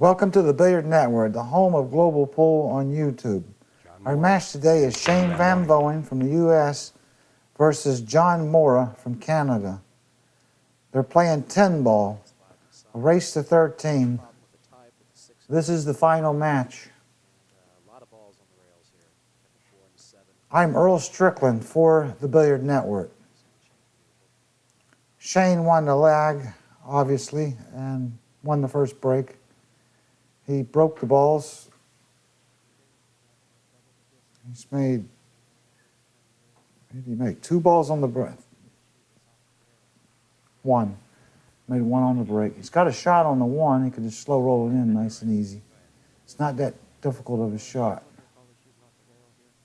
Welcome to the Billiard Network, the home of global pool on YouTube. Our match today is Shane Van Boening from the U.S. versus John Morra from Canada. They're playing 10 ball, a race to 13. This is the final match. I'm Earl Strickland for the Billiard Network. Shane won the lag, obviously, and won the first break. He broke the balls. He's made, what did he make? 2 balls on the break. 1. Made 1 on the break. He's got a shot on the 1. He can just slow roll it in nice and easy. It's not that difficult of a shot.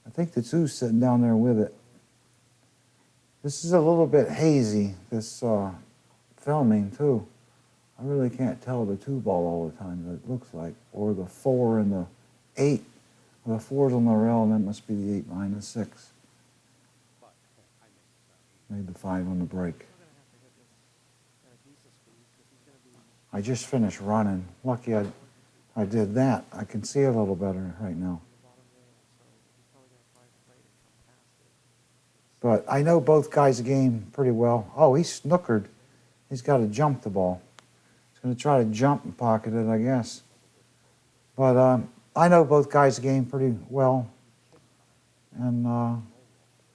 I think the 2's sitting down there with it. This is a little bit hazy, this filming too. I really can't tell the 2 ball all the time, but it looks like, or the 4 and the 8. The 4's on the rail, and that must be the 8 minus 6. Made the 5 on the break. I just finished running. Lucky I did that. I can see a little better right now. But I know both guys' game pretty well. Oh, he snookered. He's got to jump the ball. He's going to try to jump and pocket it, I guess. But I know both guys' game pretty well. And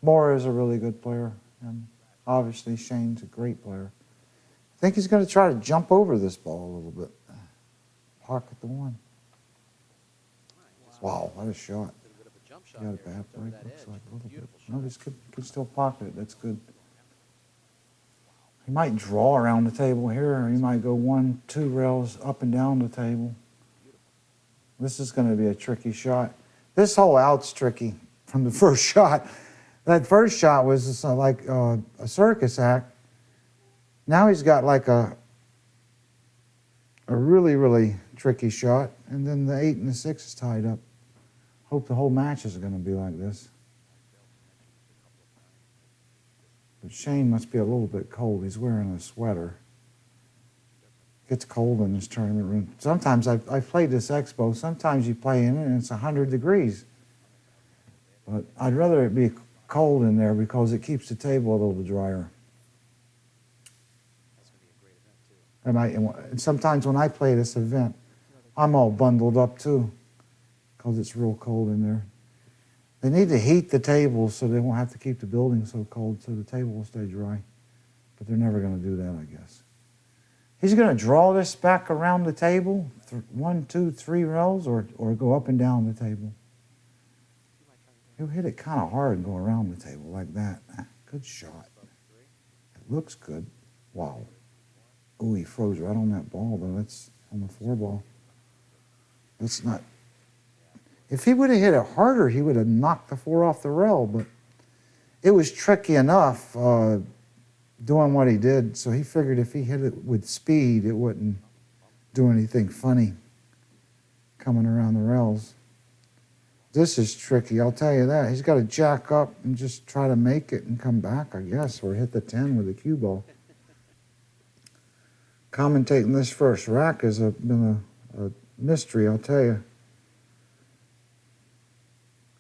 Morra is a really good player. And obviously Shane's a great player. I think he's going to try to jump over this ball a little bit. Pocket the 1. Wow, what a shot. He got a bad break, looks like a little bit. No, this could still pocket it. That's good. He might draw around the table here, or he might go 1, 2 rails up and down the table. This is going to be a tricky shot. This whole out's tricky from the first shot. That first shot was just like a circus act. Now he's got like a really, really tricky shot, and then the 8 and the 6 is tied up. Hope the whole match is going to be like this. But Shane must be a little bit cold. He's wearing a sweater. It gets cold in this tournament room. Sometimes I've played this Expo. Sometimes you play in it and it's 100 degrees. But I'd rather it be cold in there because it keeps the table a little drier. And sometimes when I play this event, I'm all bundled up too because it's real cold in there. They need to heat the table so they won't have to keep the building so cold so the table will stay dry. But they're never going to do that, I guess. He's going to draw this back around the table, 1, 2, 3 rails, or go up and down the table. He'll hit it kind of hard and go around the table like that. Good shot. It looks good. Wow. Oh, he froze right on that ball, though. That's on the 4 ball. That's not... If he would have hit it harder, he would have knocked the 4 off the rail, but it was tricky enough doing what he did, so he figured if he hit it with speed, it wouldn't do anything funny coming around the rails. This is tricky, I'll tell you that. He's got to jack up and just try to make it and come back, I guess, or hit the 10 with a cue ball. Commentating this first rack has been a mystery, I'll tell you.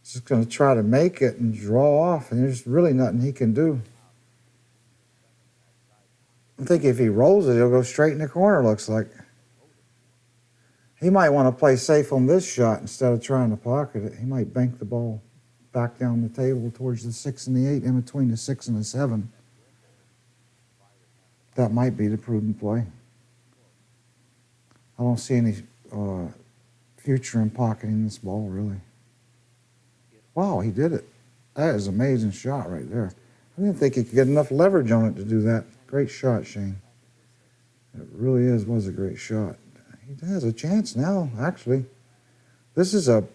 He's just going to try to make it and draw off, and there's really nothing he can do. I think if he rolls it, he'll go straight in the corner, looks like. He might want to play safe on this shot instead of trying to pocket it. He might bank the ball back down the table towards the 6 and the 8, in between the 6 and the 7. That might be the prudent play. I don't see any future in pocketing this ball, really. Wow, he did it. That is an amazing shot right there. I didn't think he could get enough leverage on it to do that. Great shot, Shane. It really was a great shot. He has a chance now, actually. This is an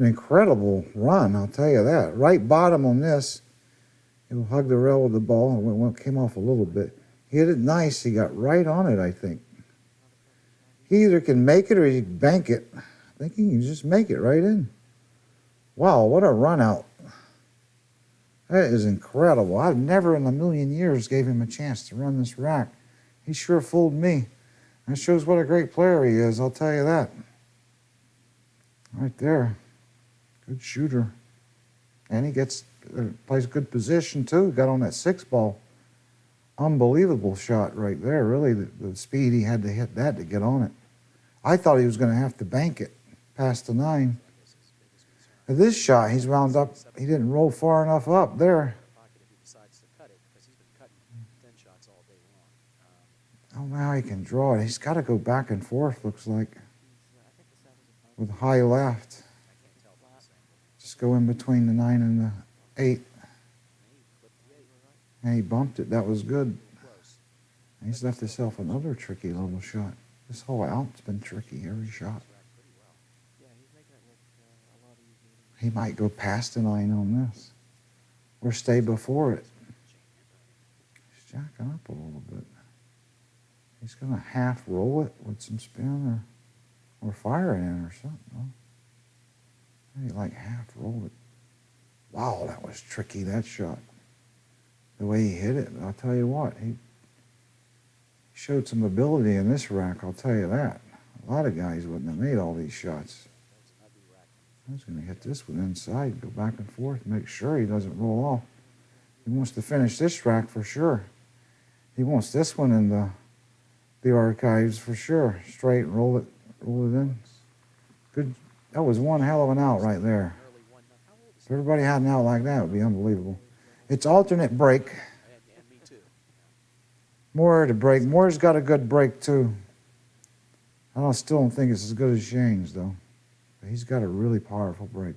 incredible run, I'll tell you that. Right bottom on this. He'll hug the rail with the ball, and it came off a little bit. He hit it nice. He got right on it, I think. He either can make it or he can bank it. I think he can just make it right in. Wow, what a run out. That is incredible. I've never in a million years gave him a chance to run this rack. He sure fooled me. That shows what a great player he is, I'll tell you that. Right there. Good shooter. And he plays good position too. Got on that 6-ball. Unbelievable shot right there, really. The speed he had to hit that to get on it. I thought he was going to have to bank it past the 9. At this shot, he's wound up, he didn't roll far enough up there. Oh, now he can draw it. He's got to go back and forth, looks like, with high left. Just go in between the 9 and the 8. And he bumped it. That was good. And he's left himself another tricky little shot. This whole out's been tricky, every shot. He might go past the 9 on this, or stay before it. He's jacking up a little bit. He's going to half roll it with some spin or fire it in or something. Huh? Maybe like half roll it. Wow, that was tricky, that shot. The way he hit it, I'll tell you what, he showed some ability in this rack, I'll tell you that. A lot of guys wouldn't have made all these shots. I was going to hit this one inside, go back and forth, make sure he doesn't roll off. He wants to finish this rack for sure. He wants this one in the archives for sure. Straight, roll it in. Good. That was one hell of an out right there. If everybody had an out like that, it would be unbelievable. It's alternate break. Morra to break. Morra's got a good break too. I still don't think it's as good as Shane's though. But he's got a really powerful break.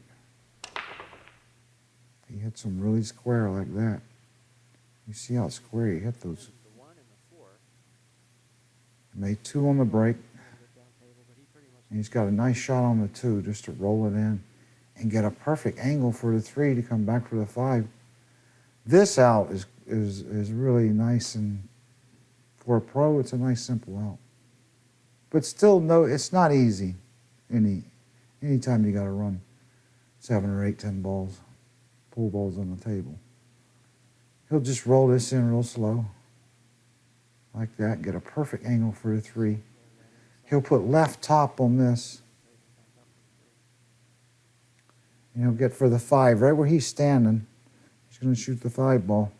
He hits them really square like that. You see how square he hit those. Made 2 on the break. And he's got a nice shot on the 2 just to roll it in and get a perfect angle for the 3 to come back for the 5. This out is really nice, and for a pro, it's a nice simple out. But still, no, it's not easy. Anytime you got to run 7 or 8, 10 balls, pool balls on the table. He'll just roll this in real slow, like that, get a perfect angle for the 3. He'll put left top on this. And he'll get for the 5, right where he's standing. He's going to shoot the 5 ball.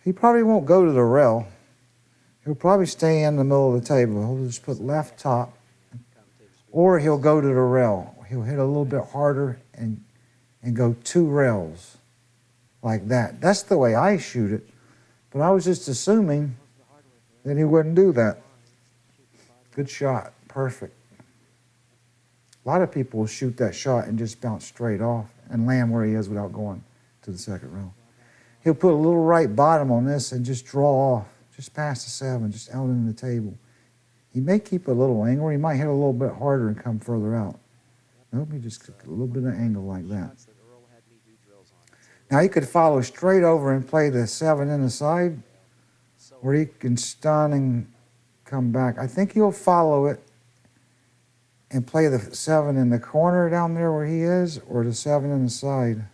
He probably won't go to the rail. He'll probably stay in the middle of the table. He'll just put left top. Or he'll go to the rail. He'll hit a little bit harder and go 2 rails like that. That's the way I shoot it. But I was just assuming that he wouldn't do that. Good shot. Perfect. A lot of people will shoot that shot and just bounce straight off and land where he is without going to the second row. He'll put a little right bottom on this and just draw off, just past the 7, just out into the table. He may keep a little angle. He might hit a little bit harder and come further out. Nope, he just took a little bit of angle like that. Now he could follow straight over and play the 7 in the side, or he can stun and come back. I think he'll follow it and play the 7 in the corner down there where he is, or the 7 in the side.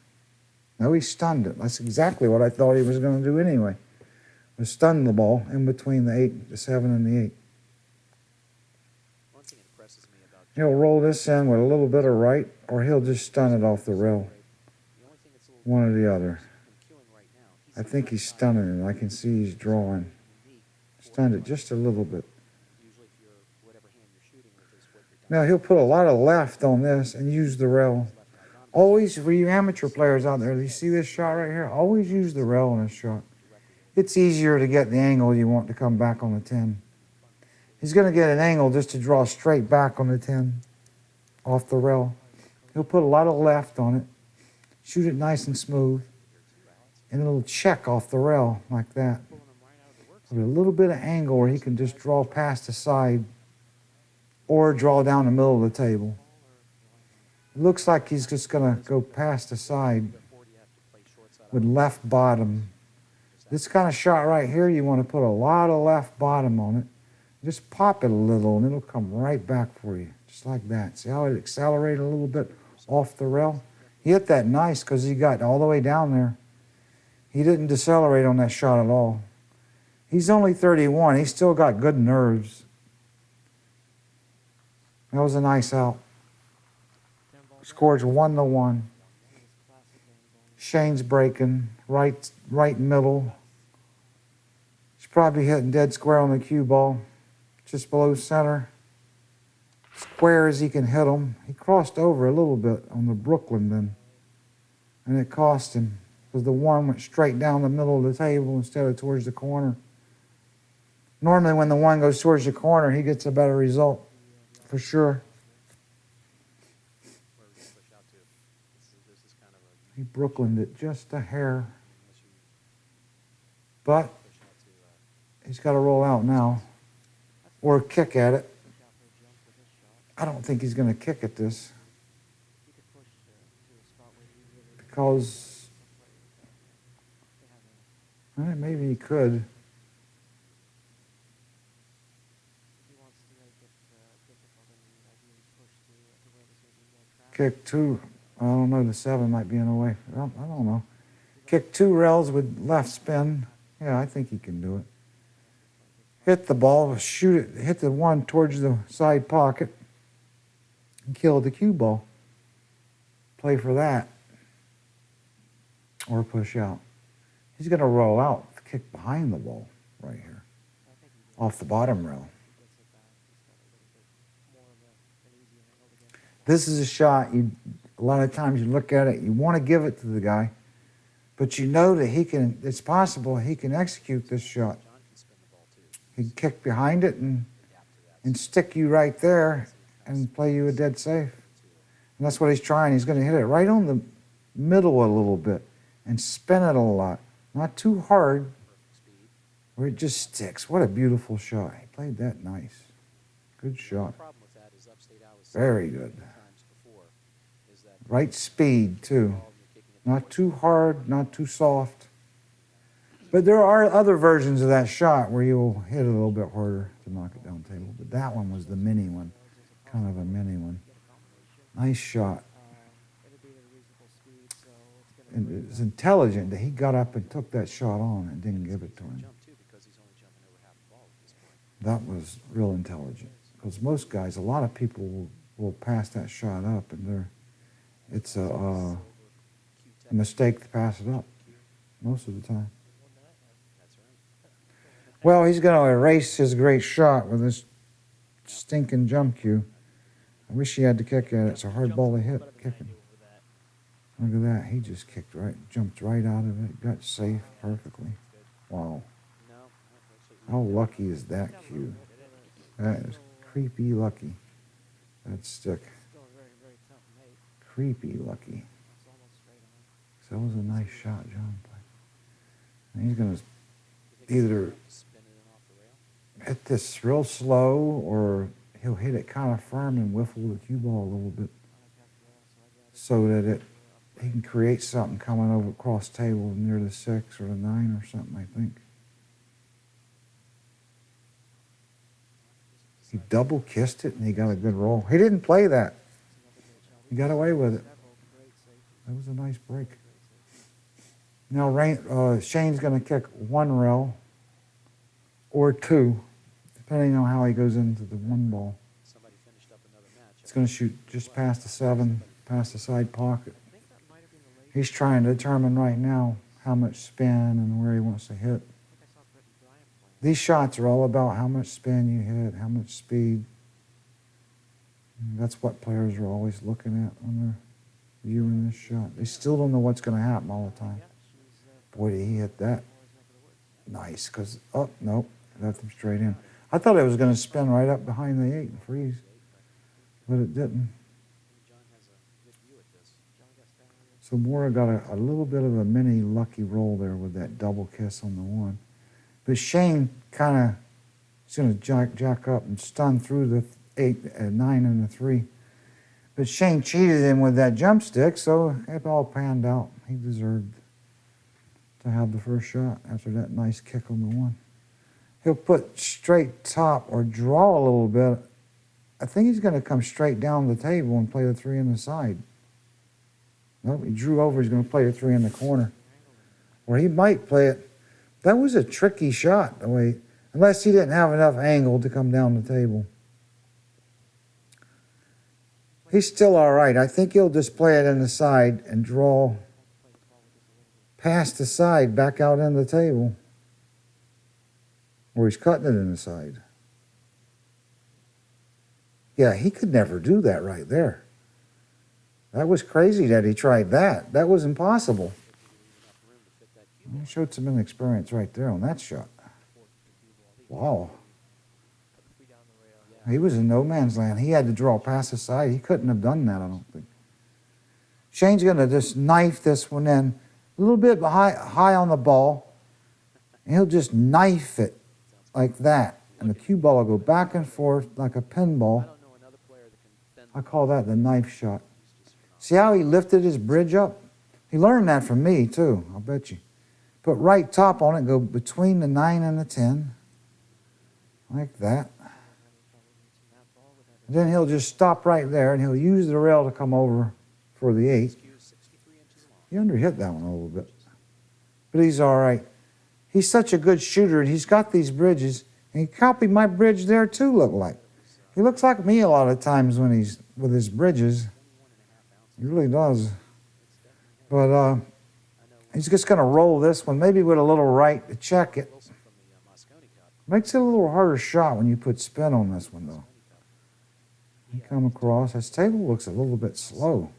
No, he stunned it. That's exactly what I thought he was going to do anyway, was stun the ball in between the 7 and the 8. He'll roll this in with a little bit of right, or he'll just stun it off the rail. One or the other. I think he's stunning it. I can see he's drawing. Stunned it just a little bit. Now he'll put a lot of left on this and use the rail. Always, for you amateur players out there, you see this shot right here? Always use the rail on this shot. It's easier to get the angle you want to come back on the 10. He's going to get an angle just to draw straight back on the 10 off the rail. He'll put a lot of left on it, shoot it nice and smooth, and a little check off the rail like that. With a little bit of angle where he can just draw past the side or draw down the middle of the table. It looks like he's just going to go past the side with left bottom. This kind of shot right here, you want to put a lot of left bottom on it. Just pop it a little and it'll come right back for you, just like that. See how it accelerated a little bit off the rail? He hit that nice because he got all the way down there. He didn't decelerate on that shot at all. He's only 31. He's still got good nerves. That was a nice out. Scores 1-1. Shane's breaking right middle. He's probably hitting dead square on the cue ball, just below center. Square as he can hit them. He crossed over a little bit on the Brooklyn then, and it cost him because the one went straight down the middle of the table instead of towards the corner. Normally when the one goes towards the corner, he gets a better result, for sure. He Brooklyned it just a hair. But he's got to roll out now or kick at it. I don't think he's going to kick at this because maybe he could. Kick 2. I don't know, the 7 might be in the way. I don't know. Kick 2 rails with left spin. Yeah, I think he can do it. Hit the ball, shoot it, hit the one towards the side pocket, and kill the cue ball. Play for that. Or push out. He's going to roll out, kick behind the ball right here, off the bottom rail. This is a shot, a lot of times you look at it, you want to give it to the guy, but you know that it's possible he can execute this shot. He can kick behind it and stick you right there and play you a dead safe. And that's what he's trying. He's going to hit it right on the middle a little bit and spin it a lot. Not too hard, where it just sticks. What a beautiful shot. He played that nice. Good shot. Very good. Right speed, too. Not too hard, not too soft. But there are other versions of that shot where you'll hit it a little bit harder to knock it down the table. But that one was the mini one, kind of a mini one. Nice shot. And it was intelligent that he got up and took that shot on and didn't give it to him. That was real intelligent. Because most guys, a lot of people will pass that shot up, and it's a mistake to pass it up most of the time. Well, he's going to erase his great shot with this stinking jump cue. I wish he had to kick at it. It's a hard ball to hit, kicking. Look at that. He just jumped right out of it, got safe perfectly. Wow. How lucky is that cue? That is creepy lucky. That stick. Creepy lucky. So that was a nice shot John played. And he's going to either hit this real slow or he'll hit it kind of firm and whiffle the cue ball a little bit so that he can create something coming over across table near the 6 or the 9 or something, I think. He double kissed it and he got a good roll. He didn't play that. He got away with it. That was a nice break. Now Shane's going to kick 1 rail or 2, depending on how he goes into the 1 ball. He's going to shoot just past the 7, past the side pocket. He's trying to determine right now how much spin and where he wants to hit. These shots are all about how much spin you hit, how much speed. And that's what players are always looking at when they're viewing this shot. They still don't know what's going to happen all the time. Boy, did he hit that. Nice, because, oh, nope, left him straight in. I thought it was going to spin right up behind the 8 and freeze, but it didn't. So Morra got a little bit of a mini lucky roll there with that double kiss on the 1. But Shane kind of is going to jack up and stun through the 8, 9, and the 3. But Shane cheated him with that jump stick, so it all panned out. He deserved to have the first shot after that nice kick on the 1. He'll put straight top or draw a little bit. I think he's going to come straight down the table and play the 3 in the side. Nope, he drew over. He's going to play the 3 in the corner. Or he might play it. That was a tricky shot, unless he didn't have enough angle to come down the table. He's still all right. I think he'll just play it in the side and draw past the side back out in the table. Or he's cutting it in the side. Yeah, he could never do that right there. That was crazy that he tried that. That was impossible. He showed some inexperience right there on that shot. Wow. He was in no man's land. He had to draw past the side. He couldn't have done that, I don't think. Shane's going to just knife this one in a little bit high on the ball. And he'll just knife it like that. And the cue ball will go back and forth like a pinball. I call that the knife shot. See how he lifted his bridge up? He learned that from me, too, I'll bet you. Put right top on it, go between the 9 and the 10. Like that. And then he'll just stop right there, and he'll use the rail to come over for the 8. He underhit that one a little bit. But he's all right. He's such a good shooter, and he's got these bridges. And he copied my bridge there, too, look like. He looks like me a lot of times when he's with his bridges. He really does. But he's just going to roll this one, maybe with a little right to check it. Makes it a little harder shot when you put spin on this one, though. You come across. His table looks a little bit slow.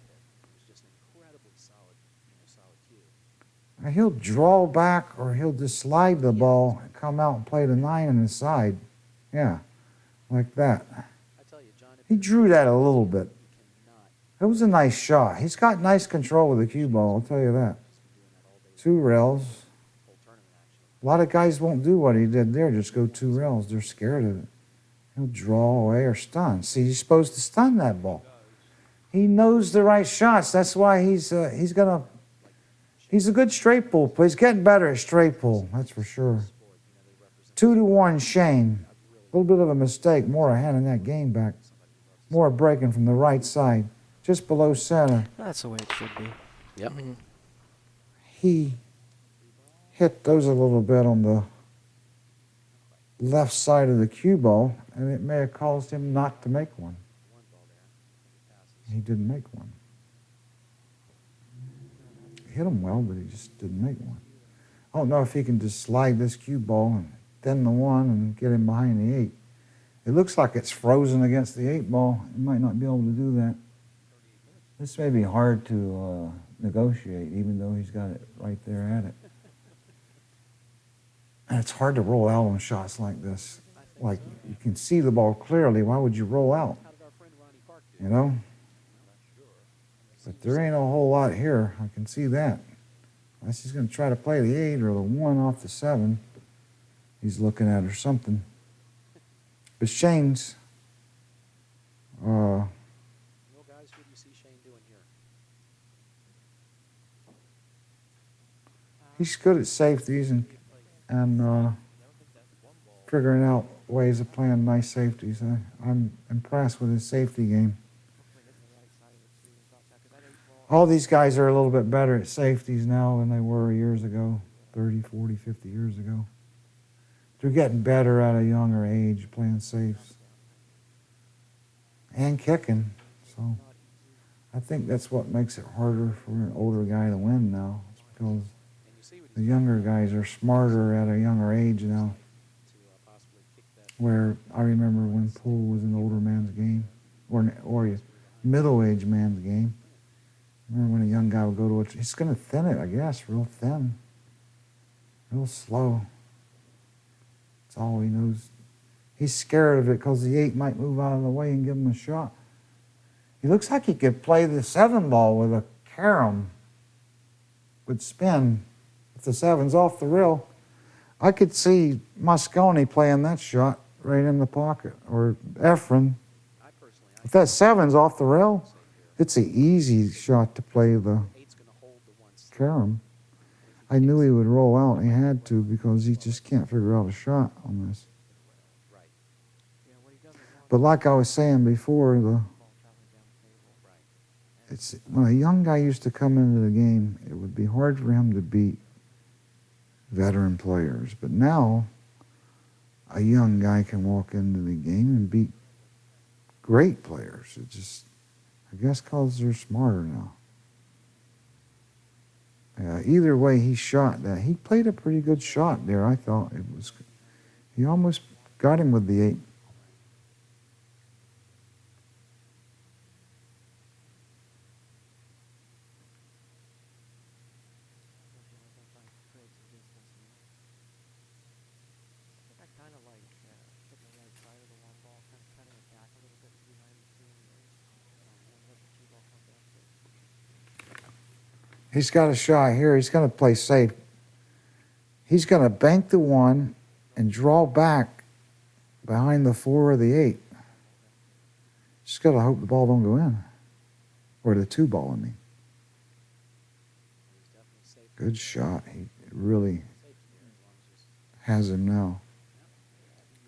Now he'll draw back or he'll just slide the ball and come out and play the 9 on the side. Yeah, like that. He drew that a little bit. It was a nice shot. He's got nice control with the cue ball, I'll tell you that. 2 rails. A lot of guys won't do what he did there, just go 2 rails. They're scared of it. He'll draw away or stun. See, he's supposed to stun that ball. He knows the right shots. That's why he's a good straight pull. But he's getting better at straight pull, that's for sure. 2-1 Shane. A little bit of a mistake. Morra handing that game back. Morra breaking from the right side, just below center. That's the way it should be. Yep. He hit those a little bit on the left side of the cue ball, and it may have caused him not to make one. He didn't make one. He hit him well, but he just didn't make one. I don't know if he can just slide this cue ball and thin the 1 and get him behind the 8. It looks like it's frozen against the 8 ball. He might not be able to do that. This may be hard to negotiate, even though he's got it right there at it. And it's hard to roll out on shots like this. Like, you can see the ball clearly. Why would you roll out? You know? But there ain't a whole lot here. I can see that. Unless he's going to try to play the 8 or the 1 off the 7. He's looking at or something. But Shane's... he's good at safeties and figuring out ways of playing nice safeties. I'm impressed with his safety game. All these guys are a little bit better at safeties now than they were years ago, 30, 40, 50 years ago. They're getting better at a younger age playing safes and kicking. So I think that's what makes it harder for an older guy to win now. It's because the younger guys are smarter at a younger age now. Where I remember when pool was an older man's game, or a middle-aged man's game. I remember when a young guy would go to it, he's going to thin it, I guess, real thin, real slow. That's all he knows. He's scared of it because the 8 might move out of the way and give him a shot. He looks like he could play the 7 ball with a carom, with spin. If the 7's off the rail, I could see Moscone playing that shot right in the pocket, or Efren. If that 7's off the rail, it's an easy shot to play the carom. I knew he would roll out, and he had to, because he just can't figure out a shot on this. But like I was saying before, when a young guy used to come into the game, it would be hard for him to beat veteran players. But now, a young guy can walk into the game and beat great players. I guess because they're smarter now. Yeah, either way, he shot that. He played a pretty good shot there. I thought it was. He almost got him with the 8. He's got a shot here. He's going to play safe. He's going to bank the 1 and draw back behind the 4 or the 8. Just got to hope the ball don't go in. Or the 2 ball, I mean. Good shot. He really has him now.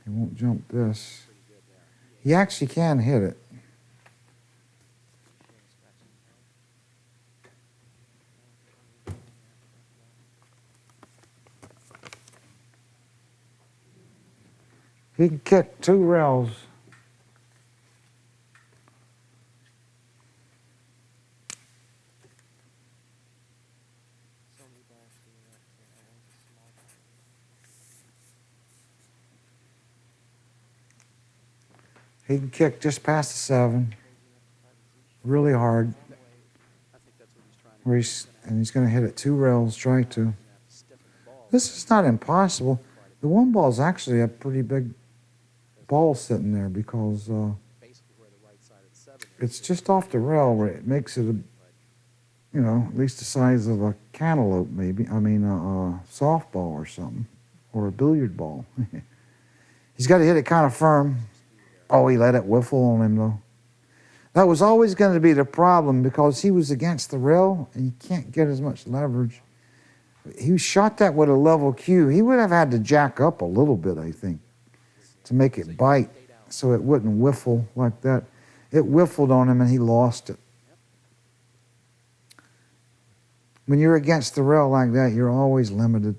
He won't jump this. He actually can hit it. He can kick 2 rails. He can kick just past the 7. Really hard. And he's going to hit it 2 rails, try to. This is not impossible. The 1 ball is actually a pretty big ball sitting there because it's just off the rail where it makes it, at least the size of a cantaloupe maybe. I mean, a softball or something, or a billiard ball. He's got to hit it kind of firm. Oh, he let it whiffle on him though. That was always going to be the problem because he was against the rail and you can't get as much leverage. He shot that with a level cue. He would have had to jack up a little bit, I think, to make it bite so it wouldn't whiffle like that. It whiffled on him and he lost it. When you're against the rail like that, you're always limited.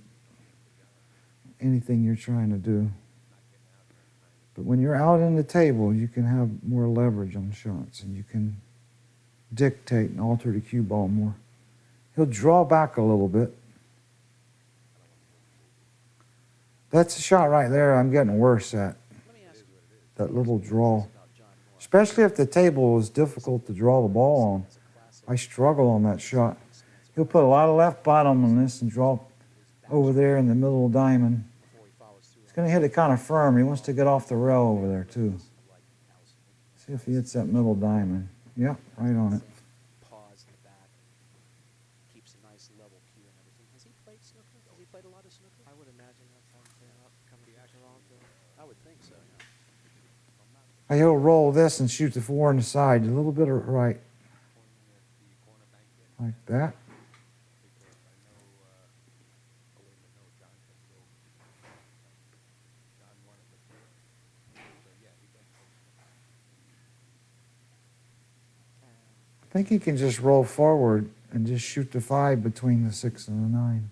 Anything you're trying to do. But when you're out in the table, you can have more leverage on shots and you can dictate and alter the cue ball more. He'll draw back a little bit. That's a shot right there I'm getting worse at. That little draw. Especially if the table is difficult to draw the ball on. I struggle on that shot. He'll put a lot of left bottom on this and draw over there in the middle of the diamond. He's going to hit it kind of firm. He wants to get off the rail over there too. See if he hits that middle diamond. Yep, right on it. He'll roll this and shoot the 4 on the side, a little bit of right. Like that. I think he can just roll forward and just shoot the 5 between the 6 and the 9.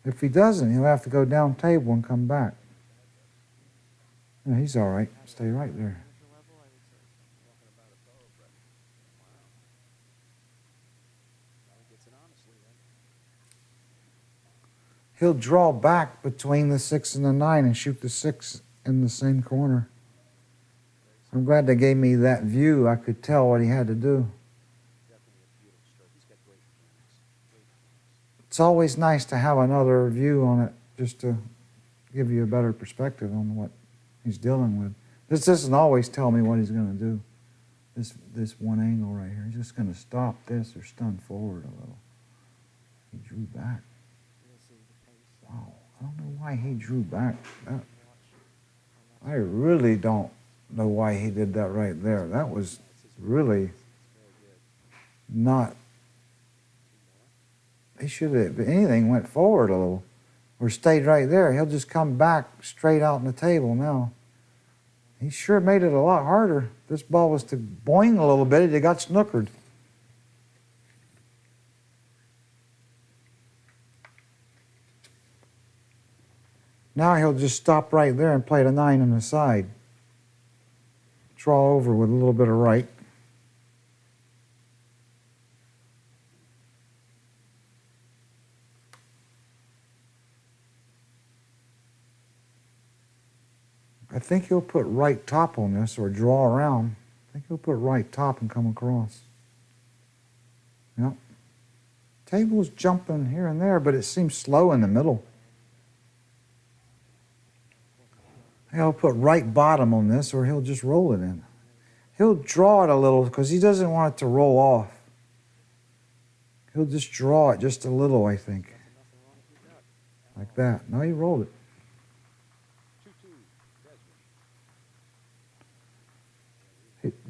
If he doesn't, he'll have to go down table and come back. Yeah, he's all right. Stay right there. He'll draw back between the 6 and the 9 and shoot the 6 in the same corner. I'm glad they gave me that view. I could tell what he had to do. It's always nice to have another view on it just to give you a better perspective on what he's dealing with. This doesn't always tell me what he's going to do. This one angle right here. He's just going to stop this or stun forward a little. He drew back. Wow. I don't know why he drew back. I really don't know why he did that right there. That was really not... He should have, if anything, went forward a little or stayed right there. He'll just come back straight out on the table now. He sure made it a lot harder. If this ball was to boing a little bit, it got snookered. Now he'll just stop right there and play the 9 on the side. Draw over with a little bit of right. I think he'll put right top on this or draw around. I think he'll put right top and come across. Yep. Table's jumping here and there, but it seems slow in the middle. He'll put right bottom on this or he'll just roll it in. He'll draw it a little because he doesn't want it to roll off. He'll just draw it just a little, I think. Like that. No, he rolled it.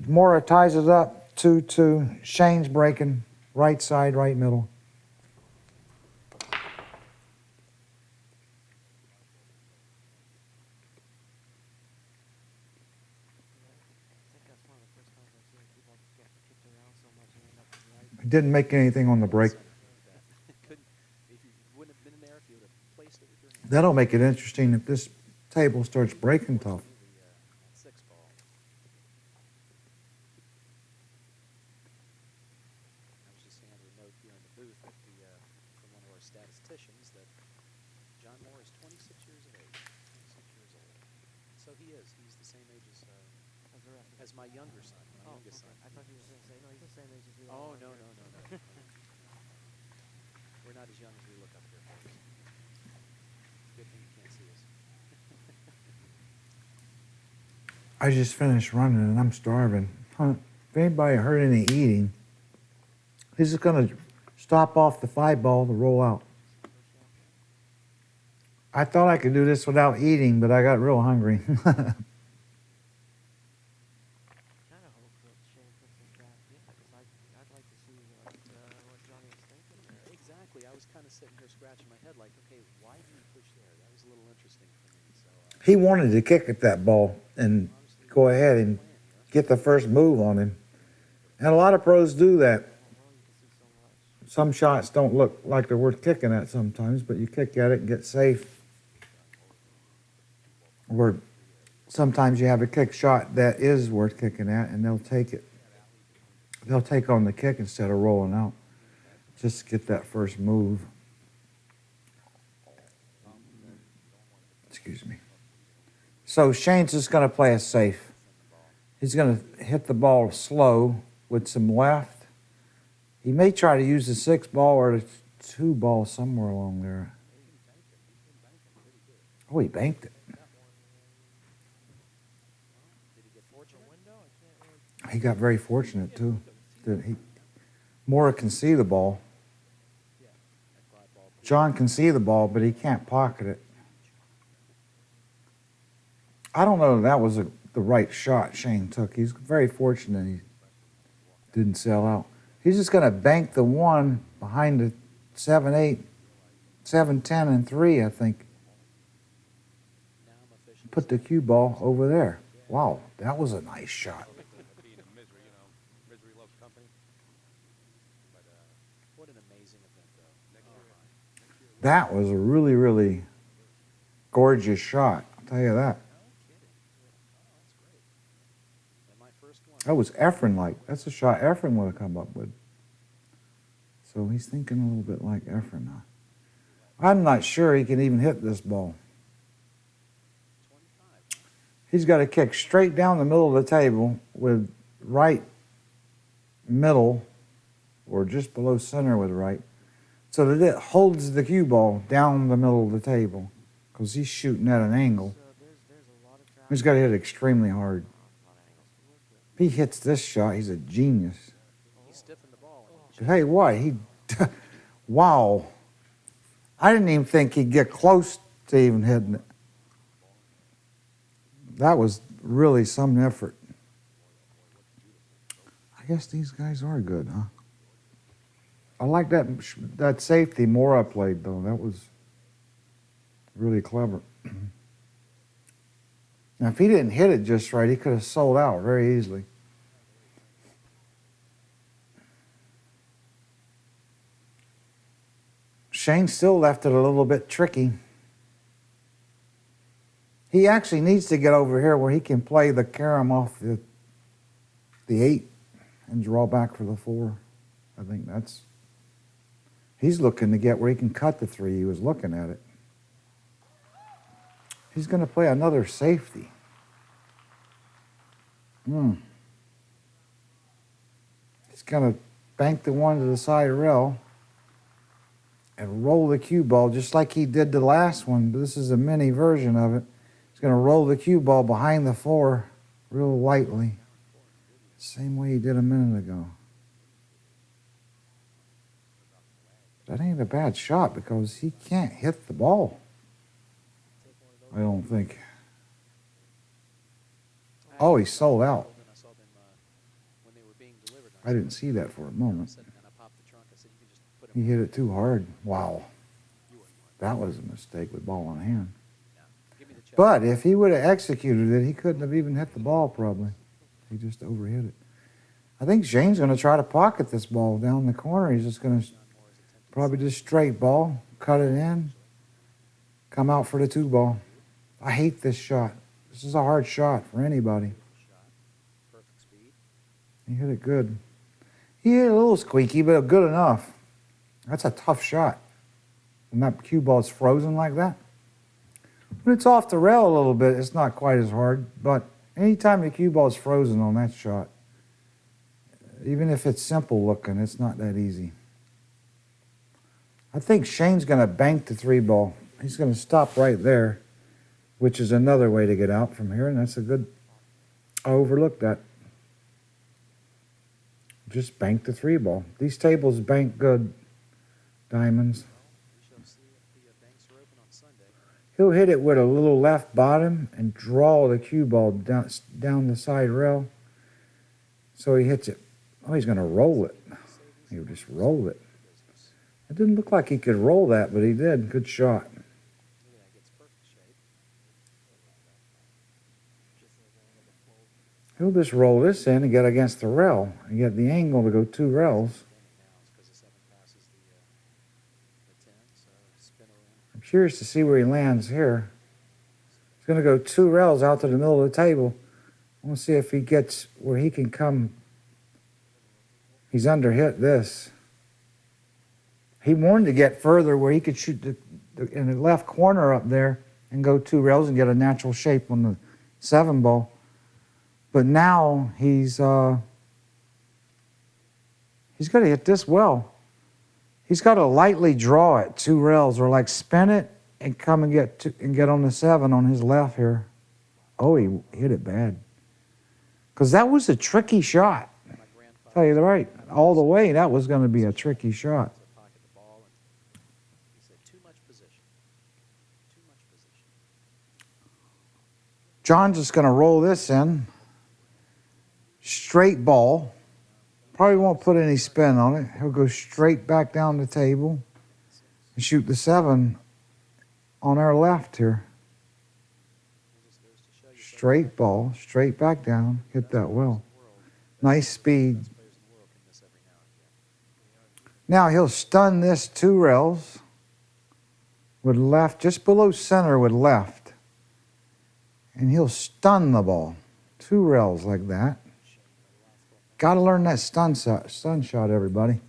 Morra ties it up, 2-2. Shane's breaking, right side, right middle. He didn't make anything on the break. That'll make it interesting if this table starts breaking tough. As my younger son, my youngest son. I thought you were going to say, no, he's the same age as we are. Oh, no. We're not as young as we look up here, folks. Good thing you can't see us. I just finished running and I'm starving. If anybody heard any eating, he's just going to stop off the 5-ball to roll out. I thought I could do this without eating, but I got real hungry. He wanted to kick at that ball and go ahead and get the first move on him. And a lot of pros do that. Some shots don't look like they're worth kicking at sometimes, but you kick at it and get safe. Or sometimes you have a kick shot that is worth kicking at and they'll take it. They'll take on the kick instead of rolling out. Just to get that first move. Excuse me. So Shane's just going to play it safe. He's going to hit the ball slow with some left. He may try to use the 6-ball or the 2-ball somewhere along there. Oh, he banked it. He got very fortunate, too. Morra can see the ball. John can see the ball, but he can't pocket it. I don't know if that was the right shot Shane took. He's very fortunate he didn't sell out. He's just going to bank the 1 behind the 7-8, 7-10, and 3, I think. Put the cue ball over there. Wow, that was a nice shot. That was a really, really gorgeous shot. I'll tell you that. That was Efren-like. That's a shot Efren would have come up with. So he's thinking a little bit like Efren now. I'm not sure he can even hit this ball. He's got to kick straight down the middle of the table with right middle or just below center with right, so that it holds the cue ball down the middle of the table because he's shooting at an angle. He's got to hit extremely hard. If he hits this shot, he's a genius. Hey, what? Wow. I didn't even think he'd get close to even hitting it. That was really some effort. I guess these guys are good, huh? I like that safety Morra played, though. That was really clever. Now, if he didn't hit it just right, he could have sold out very easily. Shane still left it a little bit tricky. He actually needs to get over here where he can play the carom off the 8 and draw back for the 4. I think that's... He's looking to get where he can cut the 3. He was looking at it. He's going to play another safety. He's going to bank the one to the side rail and roll the cue ball just like he did the last one. This is a mini version of it. He's going to roll the cue ball behind the four real lightly. Same way he did a minute ago. That ain't a bad shot because he can't hit the ball. I don't think. Oh, he sold out. I didn't see that for a moment. He hit it too hard. Wow. That was a mistake with ball in hand. But if he would have executed it, he couldn't have even hit the ball probably. He just overhit it. I think Shane's going to try to pocket this ball down the corner. He's just going to probably just straight ball, cut it in, come out for the two ball. I hate this shot. This is a hard shot for anybody. He hit it good. He hit it a little squeaky, but good enough. That's a tough shot. When that cue ball's frozen like that. When it's off the rail a little bit, it's not quite as hard. But anytime the cue ball's frozen on that shot, even if it's simple looking, it's not that easy. I think Shane's going to bank the three ball. He's going to stop right there, which is another way to get out from here, and that's a good... I overlooked that. Just bank the three ball. These tables bank good, diamonds. He'll hit it with a little left bottom and draw the cue ball down the side rail. So he hits it. Oh, he's going to roll it. He'll just roll it. It didn't look like he could roll that, but he did. Good shot. He'll just roll this in and get against the rail and get the angle to go two rails. I'm curious to see where he lands here. He's going to go two rails out to the middle of the table. I want to see if he gets where he can come. He's underhit this. He wanted to get further where he could shoot in the left corner up there and go two rails and get a natural shape on the seven ball. But now he's got to hit this well. He's got to lightly draw it two rails or like spin it and come and get on the seven on his left here. Oh, he hit it bad. Because that was a tricky shot. Tell you the right, all the way that was going to be a tricky shot. John's just going to roll this in. Straight ball. Probably won't put any spin on it. He'll go straight back down the table and shoot the seven on our left here. Straight ball, straight back down. Hit that well. Nice speed. Now he'll stun this two rails with left, just below center with left. And he'll stun the ball. Two rails like that. Got to learn that stun shot, everybody.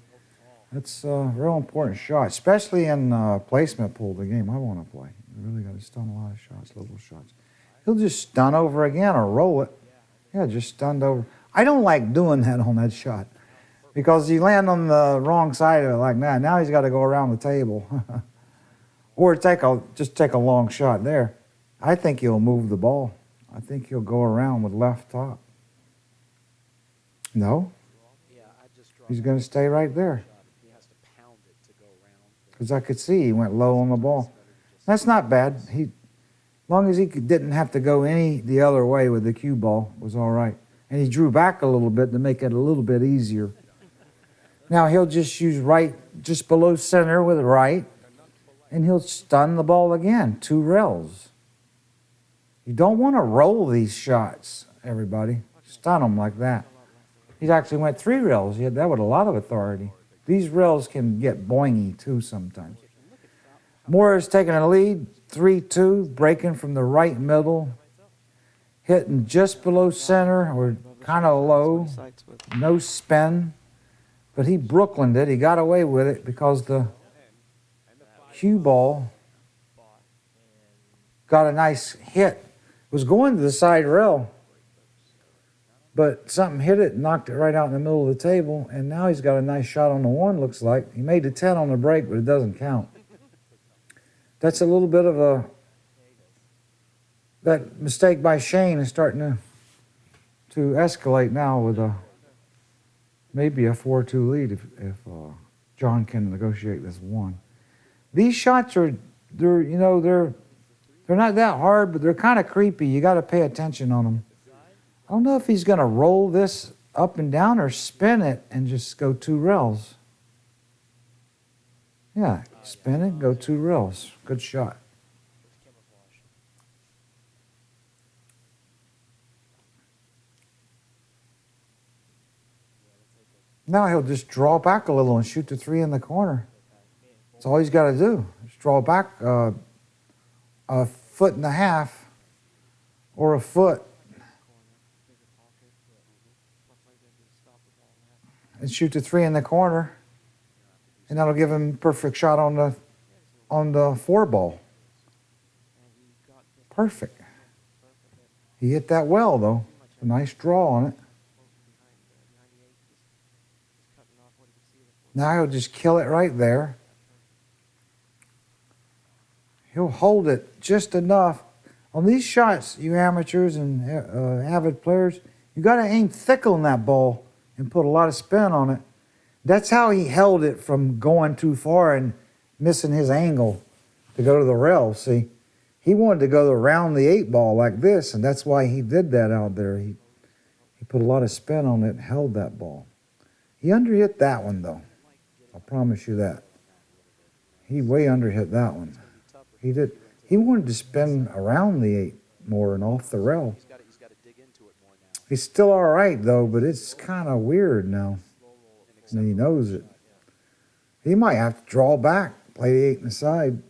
That's a real important shot, especially in placement pool, the game I want to play. You really got to stun a lot of shots, little shots. He'll just stun over again or roll it. Yeah, just stunned over. I don't like doing that on that shot because you land on the wrong side of it like that. Now he's got to go around the table. Or just take a long shot there. I think he'll move the ball. I think he'll go around with left top. No? He's going to stay right there. Because I could see he went low on the ball. That's not bad. As long as he didn't have to go the other way with the cue ball, was all right. And he drew back a little bit to make it a little bit easier. Now he'll just use right, just below center with right, and he'll stun the ball again, two rails. You don't want to roll these shots, everybody. Stun them like that. He actually went three rails. He had that with a lot of authority. These rails can get boingy too sometimes. Morra's taking a lead, 3-2, breaking from the right middle, hitting just below center or kind of low, no spin. But he Brooklyned it. He got away with it because the cue ball got a nice hit. It was going to the side rail. But something hit it and knocked it right out in the middle of the table, and now he's got a nice shot on the 1, looks like. He made the 10 on the break, but it doesn't count. That's a little bit of that mistake by Shane is starting to escalate now with maybe a 4-2 lead if John can negotiate this 1. These shots they're not that hard, but they're kind of creepy. You got to pay attention on them. I don't know if he's going to roll this up and down or spin it and just go 2 rails. Yeah, spin it, go 2 rails. Good shot. Now he'll just draw back a little and shoot the 3 in the corner. That's all he's got to do. Just draw back a 1.5 feet or a foot. And shoot the 3 in the corner. And that'll give him a perfect shot on the 4 ball. Perfect. He hit that well, though. A nice draw on it. Now he'll just kill it right there. He'll hold it just enough. On these shots, you amateurs and avid players, you got to aim thick on that ball and put a lot of spin on it. That's how he held it from going too far and missing his angle to go to the rail. See, he wanted to go around the 8 ball like this, and that's why he did that out there. He put a lot of spin on it and held that ball. He underhit that one, though. I'll promise you that. He way underhit that one. He did. He wanted to spin around the 8 more and off the rail. He's still all right, though, but it's kind of weird now. And he knows it. He might have to draw back, play the 8 in the side.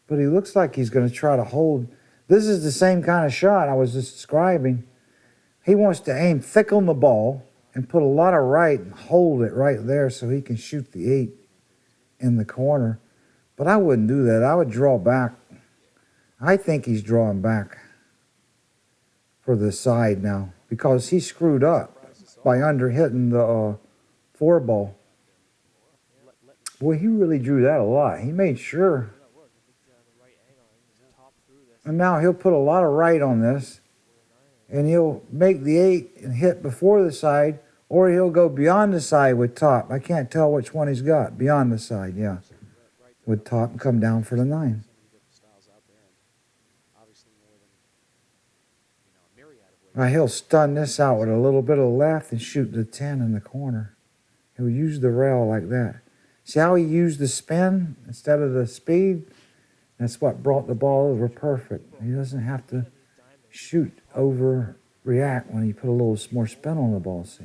But he looks like he's going to try to hold. This is the same kind of shot I was just describing. He wants to aim thick on the ball and put a lot of right and hold it right there so he can shoot the 8 in the corner. But I wouldn't do that. I would draw back. I think he's drawing back for the side now because he screwed up by underhitting the 4 ball. Boy, he really drew that a lot. He made sure. And now he'll put a lot of right on this. And he'll make the 8 and hit before the side, or he'll go beyond the side with top. I can't tell which one he's got. Beyond the side, yeah. With top and come down for the 9. Now he'll stun this out with a little bit of left and shoot the 10 in the corner. He'll use the rail like that. See how he used the spin instead of the speed? That's what brought the ball over perfect. He doesn't have to shoot overreact when he put a little more spin on the ball, see.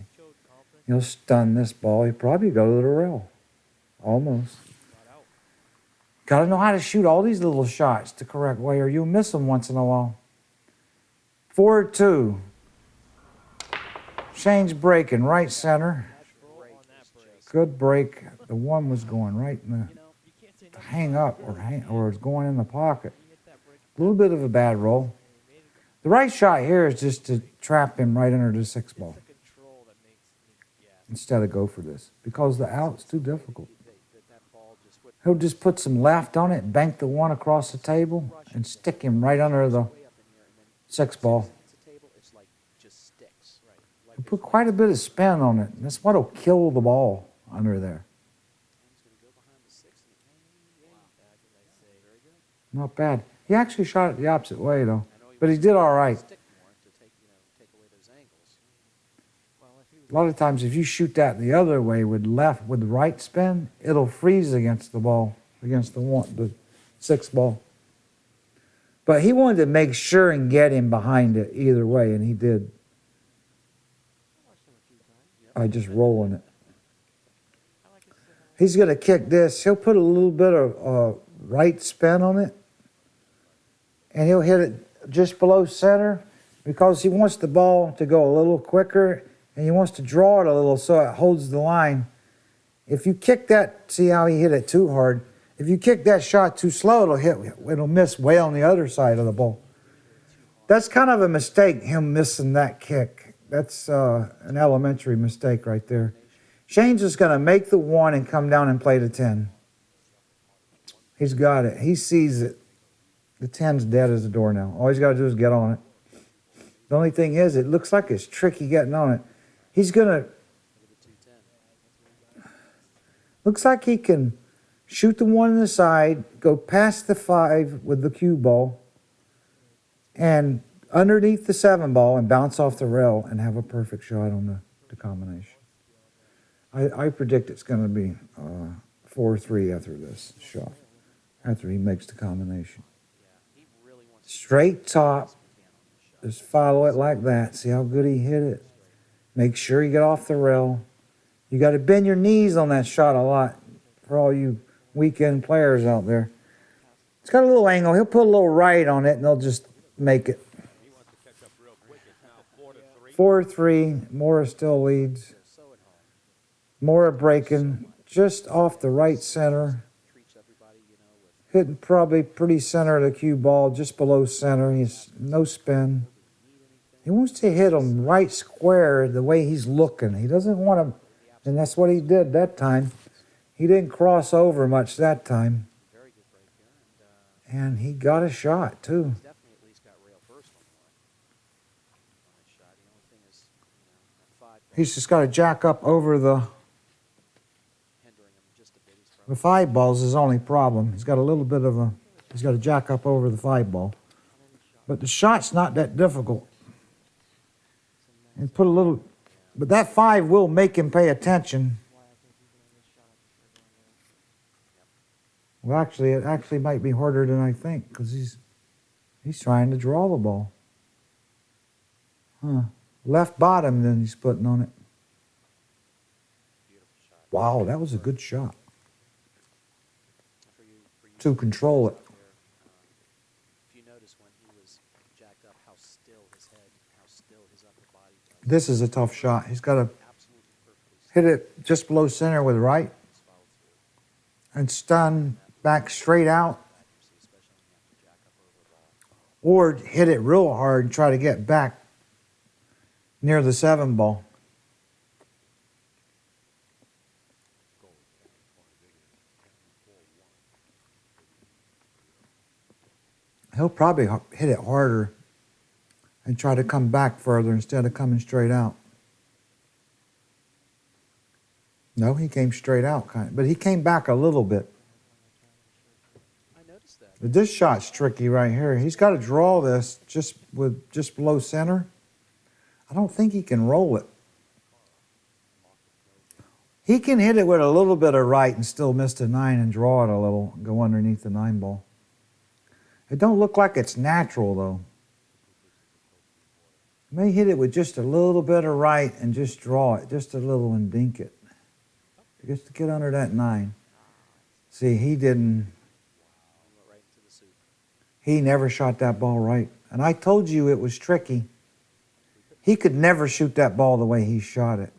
He'll stun this ball. He'll probably go to the rail. Almost. Got to know how to shoot all these little shots the correct way or you'll miss them once in a while. 4-2. Shane's breaking right center. Good break. The 1 was going right in the hang up or it's going in the pocket. A little bit of a bad roll. The right shot here is just to trap him right under the 6 ball instead of go for this because the out's too difficult. He'll just put some left on it, bank the 1 across the table, and stick him right under the 6 ball. He'll put quite a bit of spin on it. That's what'll kill the ball under there. Not bad. He actually shot it the opposite way, though. But he did all right. A lot of times if you shoot that the other way with the right spin, it'll freeze against the ball, against the 6 ball. But he wanted to make sure and get him behind it either way, and he did. By just rolling it. He's going to kick this. He'll put a little bit of right spin on it, and he'll hit it just below center because he wants the ball to go a little quicker and he wants to draw it a little so it holds the line. If you kick that, see how he hit it too hard. If you kick that shot too slow, it'll miss way on the other side of the ball. That's kind of a mistake, him missing that kick. That's an elementary mistake right there. Shane's just going to make the 1 and come down and play the 10. He's got it. He sees it. The 10's dead as a door now. All he's got to do is get on it. The only thing is, it looks like it's tricky getting on it. He's going to... Looks like he can shoot the 1 in the side, go past the 5 with the cue ball, and underneath the 7 ball and bounce off the rail and have a perfect shot on the combination. I predict it's going to be 4-3 after this shot, after he makes the combination. Straight top, just follow it like that. See how good he hit it. Make sure you get off the rail. You got to bend your knees on that shot a lot for all you weekend players out there. It's got a little angle. He'll put a little right on it, and they'll just make it. 4-3. Morra still leads. Morra breaking just off the right center. Hitting probably pretty center of the cue ball, just below center. He's no spin. He wants to hit him right square the way he's looking. He doesn't want to... And that's what he did that time. He didn't cross over much that time. And he got a shot, too. He's just got to jack up over the 5 ball's his only problem. He's got a little bit of a... He's got to jack up over the 5 ball. But the shot's not that difficult. And put a little... But that 5 will make him pay attention. Well, actually, it actually might be harder than I think, because he's trying to draw the ball. Left bottom, then he's putting on it. Wow, that was a good shot. To control it. This is a tough shot. He's got to hit it just below center with right and stun back straight out, or hit it real hard and try to get back near the 7 ball. He'll probably hit it harder and try to come back further instead of coming straight out. No, he came straight out, but he came back a little bit. I noticed that. But this shot's tricky right here. He's got to draw this just below center. I don't think he can roll it. He can hit it with a little bit of right and still miss the 9 and draw it a little, go underneath the 9 ball. It don't look like it's natural, though. You may hit it with just a little bit of right and just draw it, just a little, and dink it. Just to get under that 9. See, he didn't. He never shot that ball right. And I told you it was tricky. He could never shoot that ball the way he shot it.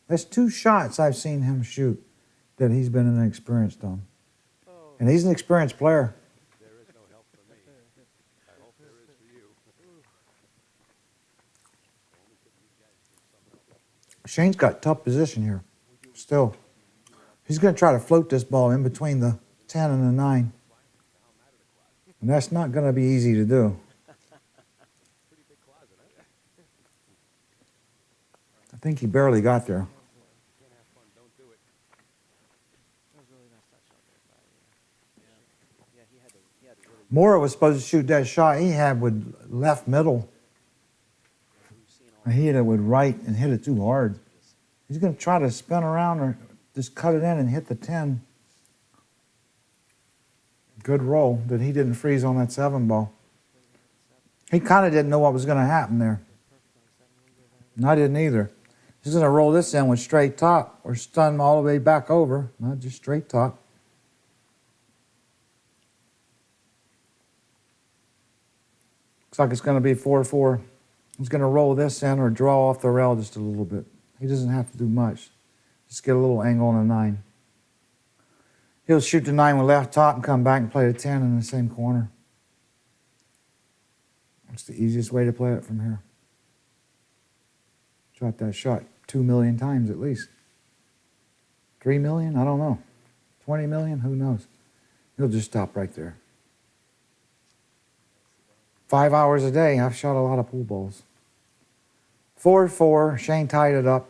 That's 2 shots I've seen him shoot that he's been inexperienced on. And he's an experienced player. Shane's got tough position here, still. He's going to try to float this ball in between the 10 and the 9. And that's not going to be easy to do. I think he barely got there. Morra was supposed to shoot that shot he had with left middle. He hit it with right and hit it too hard. He's going to try to spin around or just cut it in and hit the 10. Good roll that he didn't freeze on that 7 ball. He kind of didn't know what was going to happen there. And I didn't either. He's going to roll this in with straight top or stun him all the way back over. Not just straight top. Looks like it's going to be 4-4. He's going to roll this in or draw off the rail just a little bit. He doesn't have to do much. Just get a little angle on the 9. He'll shoot the 9 with left top and come back and play the 10 in the same corner. It's the easiest way to play it from here. Shot that shot 2 million times at least. 3 million? I don't know. 20 million? Who knows? He'll just stop right there. 5 hours a day, I've shot a lot of pool balls. 4-4, Shane tied it up.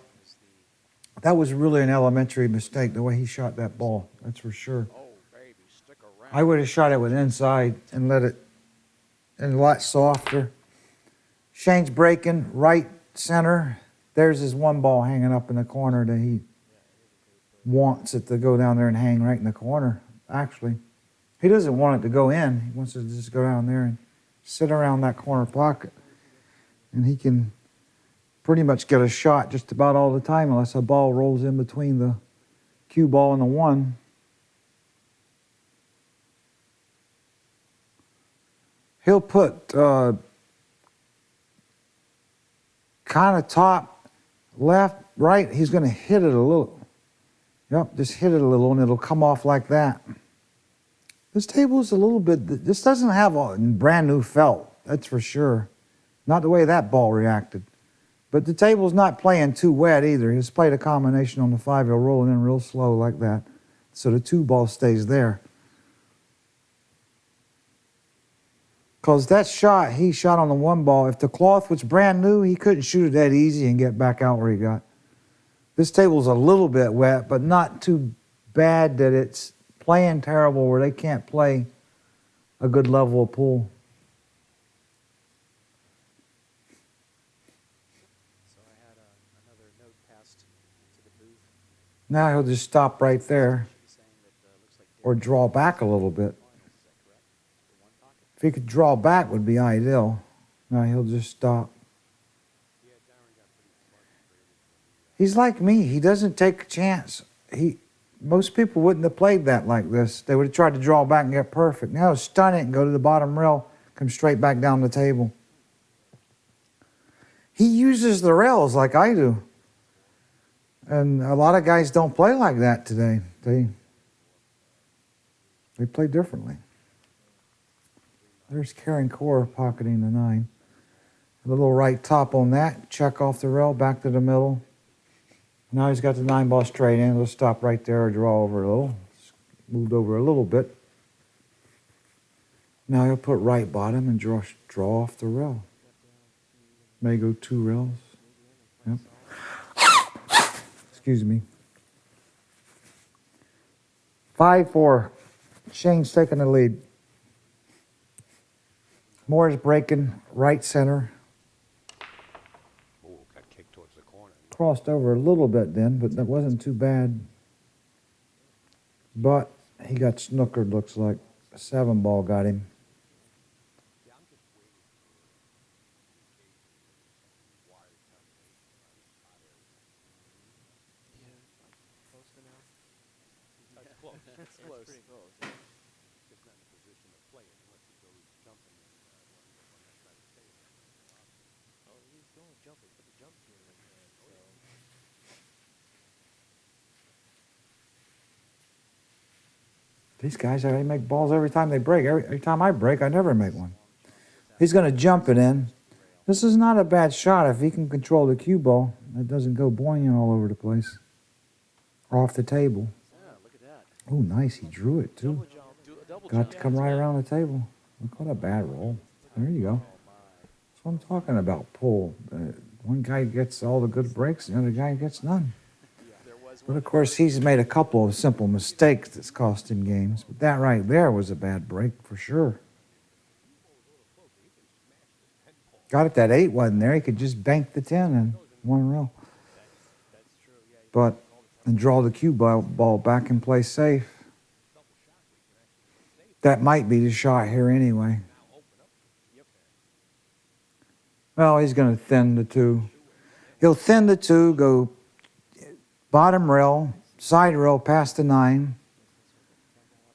That was really an elementary mistake, the way he shot that ball, that's for sure. Oh, baby, stick around. I would have shot it with inside and let it, and a lot softer. Shane's breaking right center. There's his one ball hanging up in the corner that he wants it to go down there and hang right in the corner, actually. He doesn't want it to go in. He wants it to just go down there and sit around that corner pocket. And he can pretty much get a shot just about all the time unless a ball rolls in between the cue ball and the one. He'll put kind of top, left, right. He's going to hit it a little. Yep, just hit it a little and it'll come off like that. This table is a little bit, this doesn't have a brand new felt, that's for sure. Not the way that ball reacted. But the table's not playing too wet either. He's played a combination on the 5, he'll roll it in real slow like that. So the 2 ball stays there. Because that shot, he shot on the 1 ball. If the cloth was brand new, he couldn't shoot it that easy and get back out where he got. This table's a little bit wet, but not too bad that it's playing terrible where they can't play a good level of pool. So I had another note passed to the booth. Now he'll just stop right there Saying that looks like or draw back a little bit. is that correct? The one pocket? If he could draw back would be ideal. Now he'll just stop. He's like me. He doesn't take a chance. Most people wouldn't have played that like this. They would have tried to draw back and get perfect. Now stun it and go to the bottom rail, come straight back down the table. He uses the rails like I do. And a lot of guys don't play like that today. They play differently. There's Karen Core pocketing the 9. A little right top on that. Check off the rail, back to the middle. Now he's got the 9 ball straight in. Let's stop right there or draw over a little. Moved over a little bit. Now he'll put right bottom and draw off the rail. May go 2 rails. Yep. Excuse me. 5-4. Shane's taking the lead. Morra's breaking right center. Got kicked towards the corner. Crossed over a little bit then, but that wasn't too bad. But he got snookered, looks like. A 7 ball got him. Close to now? That's close. That's close. Pretty close. Just not in a position to play it unless he goes jumping when that side of the table. Oh, he's going jumping. Put the jump shooter in there. So. These guys, they make balls every time they break. Every time I break, I never make one. He's going to jump it in. This is not a bad shot if he can control the cue ball. It doesn't go boing all over the place. Or off the table. Yeah, look at that. Oh, nice. He drew it, too. Double jump. Double Got to come right around the table. Look what a bad roll. There you go. That's what I'm talking about, pull. One guy gets all the good breaks, the other guy gets none. But of course, he's made a couple of simple mistakes that's cost him games. But that right there was a bad break for sure. Got it, that 8 wasn't there. He could just bank the 10 in 1 row. But, and draw the cue ball back and play safe. That might be the shot here anyway. Well, he's going to thin the 2. He'll thin the 2, go bottom rail, side rail past the 9,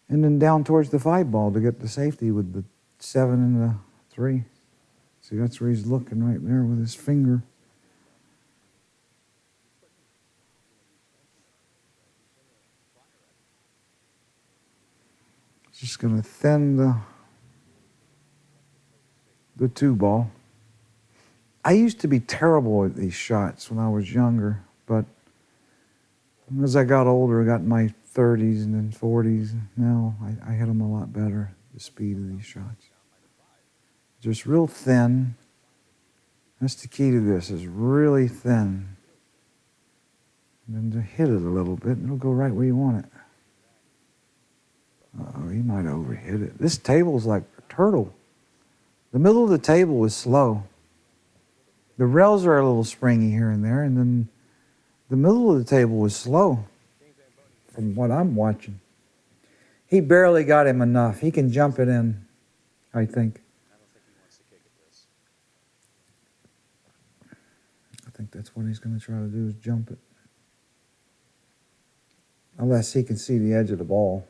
and then down towards the 5 ball to get the safety with the 7 and the 3. See, that's where he's looking right there with his finger. Just going to thin the the 2-ball. I used to be terrible at these shots when I was younger, but as I got older, I got in my 30s and then 40s, now I hit them a lot better, the speed of these shots. Just real thin. That's the key to this, is really thin. And then to hit it a little bit, and it'll go right where you want it. Uh-oh, he might overhit it. This table's like a turtle. The middle of the table is slow. The rails are a little springy here and there, and then the middle of the table is slow from what I'm watching. He barely got him enough. He can jump it in, I think. I don't think he wants to kick at this. I think that's what he's going to try to do, is jump it. Unless he can see the edge of the ball.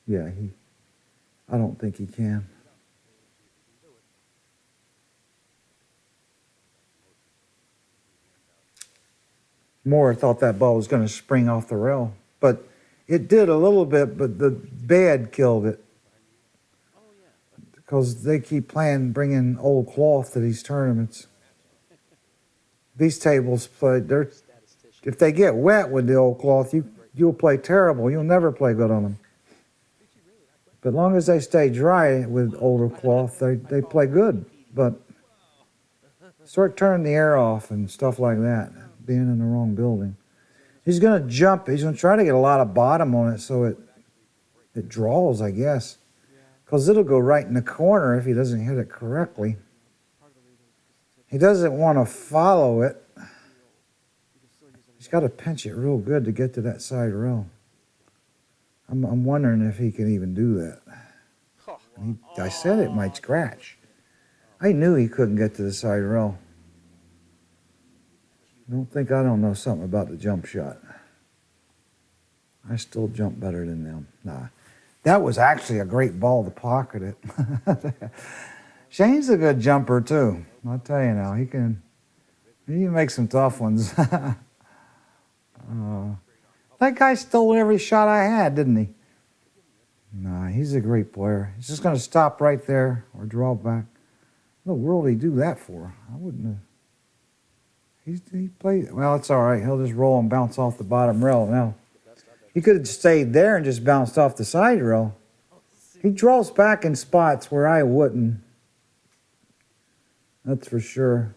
Yeah, I don't think he can. Morra thought that ball was going to spring off the rail, but it did a little bit, but the bad killed it. Oh, yeah. Because they keep bringing old cloth to these tournaments. These tables play, if they get wet with the old cloth, you'll play terrible. You'll never play good on them. But as long as they stay dry with older cloth, they play good. But start turning the air off and stuff like that, being in the wrong building. He's going to jump. He's going to try to get a lot of bottom on it so it draws, I guess. Because it'll go right in the corner if he doesn't hit it correctly. He doesn't want to follow it. He's got to pinch it real good to get to that side rail. I'm wondering if he can even do that. I said it might scratch. I knew he couldn't get to the side rail. Don't think I don't know something about the jump shot. I still jump better than them. Nah. That was actually a great ball to pocket it. Shane's a good jumper too. I'll tell you now, he can make some tough ones. That guy stole every shot I had, didn't he? Nah, he's a great player. He's just going to stop right there or draw back. What in the world did he do that for? I wouldn't have. He played. Well, it's all right. He'll just roll and bounce off the bottom rail now. He could have stayed there and just bounced off the side rail. He draws back in spots where I wouldn't. That's for sure.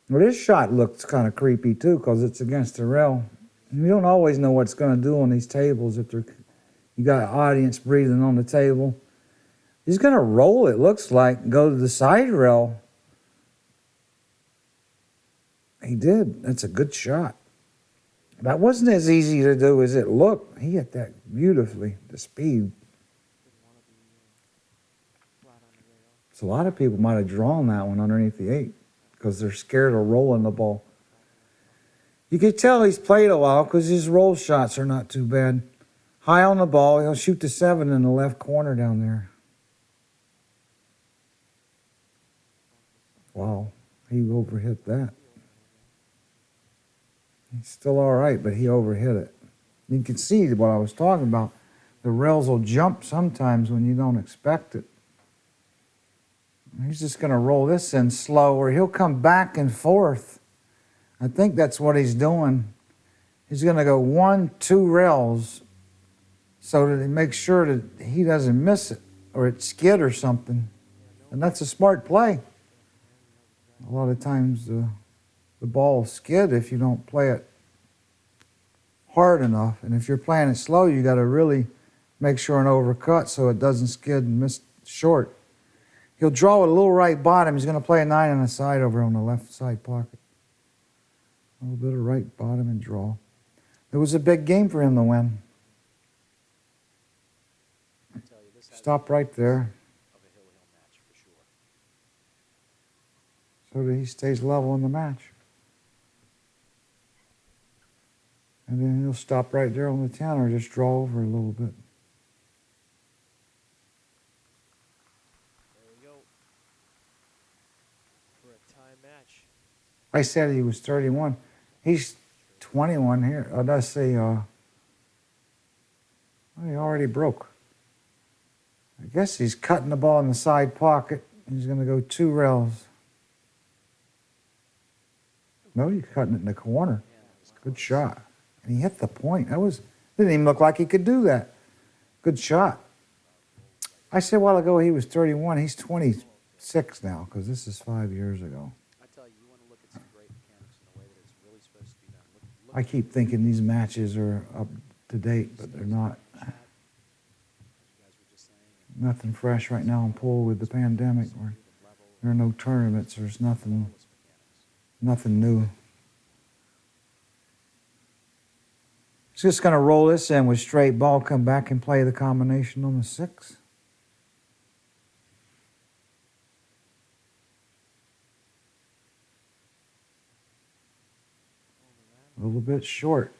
Well, this shot looks kind of creepy too because it's against the rail. You don't always know what's going to do on these tables if you got an audience breathing on the table. He's going to roll, it looks like, and go to the side rail. He did. That's a good shot. That wasn't as easy to do as it looked. He hit that beautifully, the speed. So a lot of people might have drawn that one underneath the 8 because they're scared of rolling the ball. You could tell he's played a while because his roll shots are not too bad. High on the ball, he'll shoot the 7 in the left corner down there. Wow, he overhit that. He's still all right, but he overhit it. You can see what I was talking about. The rails will jump sometimes when you don't expect it. He's just going to roll this in slow, or he'll come back and forth. I think that's what he's doing. He's going to go 1, 2 rails so that he makes sure that he doesn't miss it or it skid or something. And that's a smart play. A lot of times the ball will skid if you don't play it hard enough. And if you're playing it slow, you got to really make sure and overcut so it doesn't skid and miss short. He'll draw with a little right bottom. He's going to play a 9 on the side over on the left side pocket. A little bit of right bottom and draw. It was a big game for him to win. Stop right there so that he stays level in the match. And then he'll stop right there on the 10 or just draw over a little bit. There we go. For a tie match. I said he was 31. He's 21 here. Let's see. He already broke. I guess he's cutting the ball in the side pocket. He's going to go 2 rails. No, he's cutting it in the corner. Good shot. And he hit the point. Didn't even look like he could do that. Good shot. I said a while ago he was 31. He's 26 now because this is 5 years ago. I tell you, you want to look at some great mechanics in the way that it's really supposed to be done. Look I keep thinking these matches are up to date, but they're not. as you guys were just saying. And Nothing fresh right now in pool with the pandemic. There are no tournaments. There's nothing new. Just going to roll this in with straight ball, come back and play the combination on the 6. A little bit short.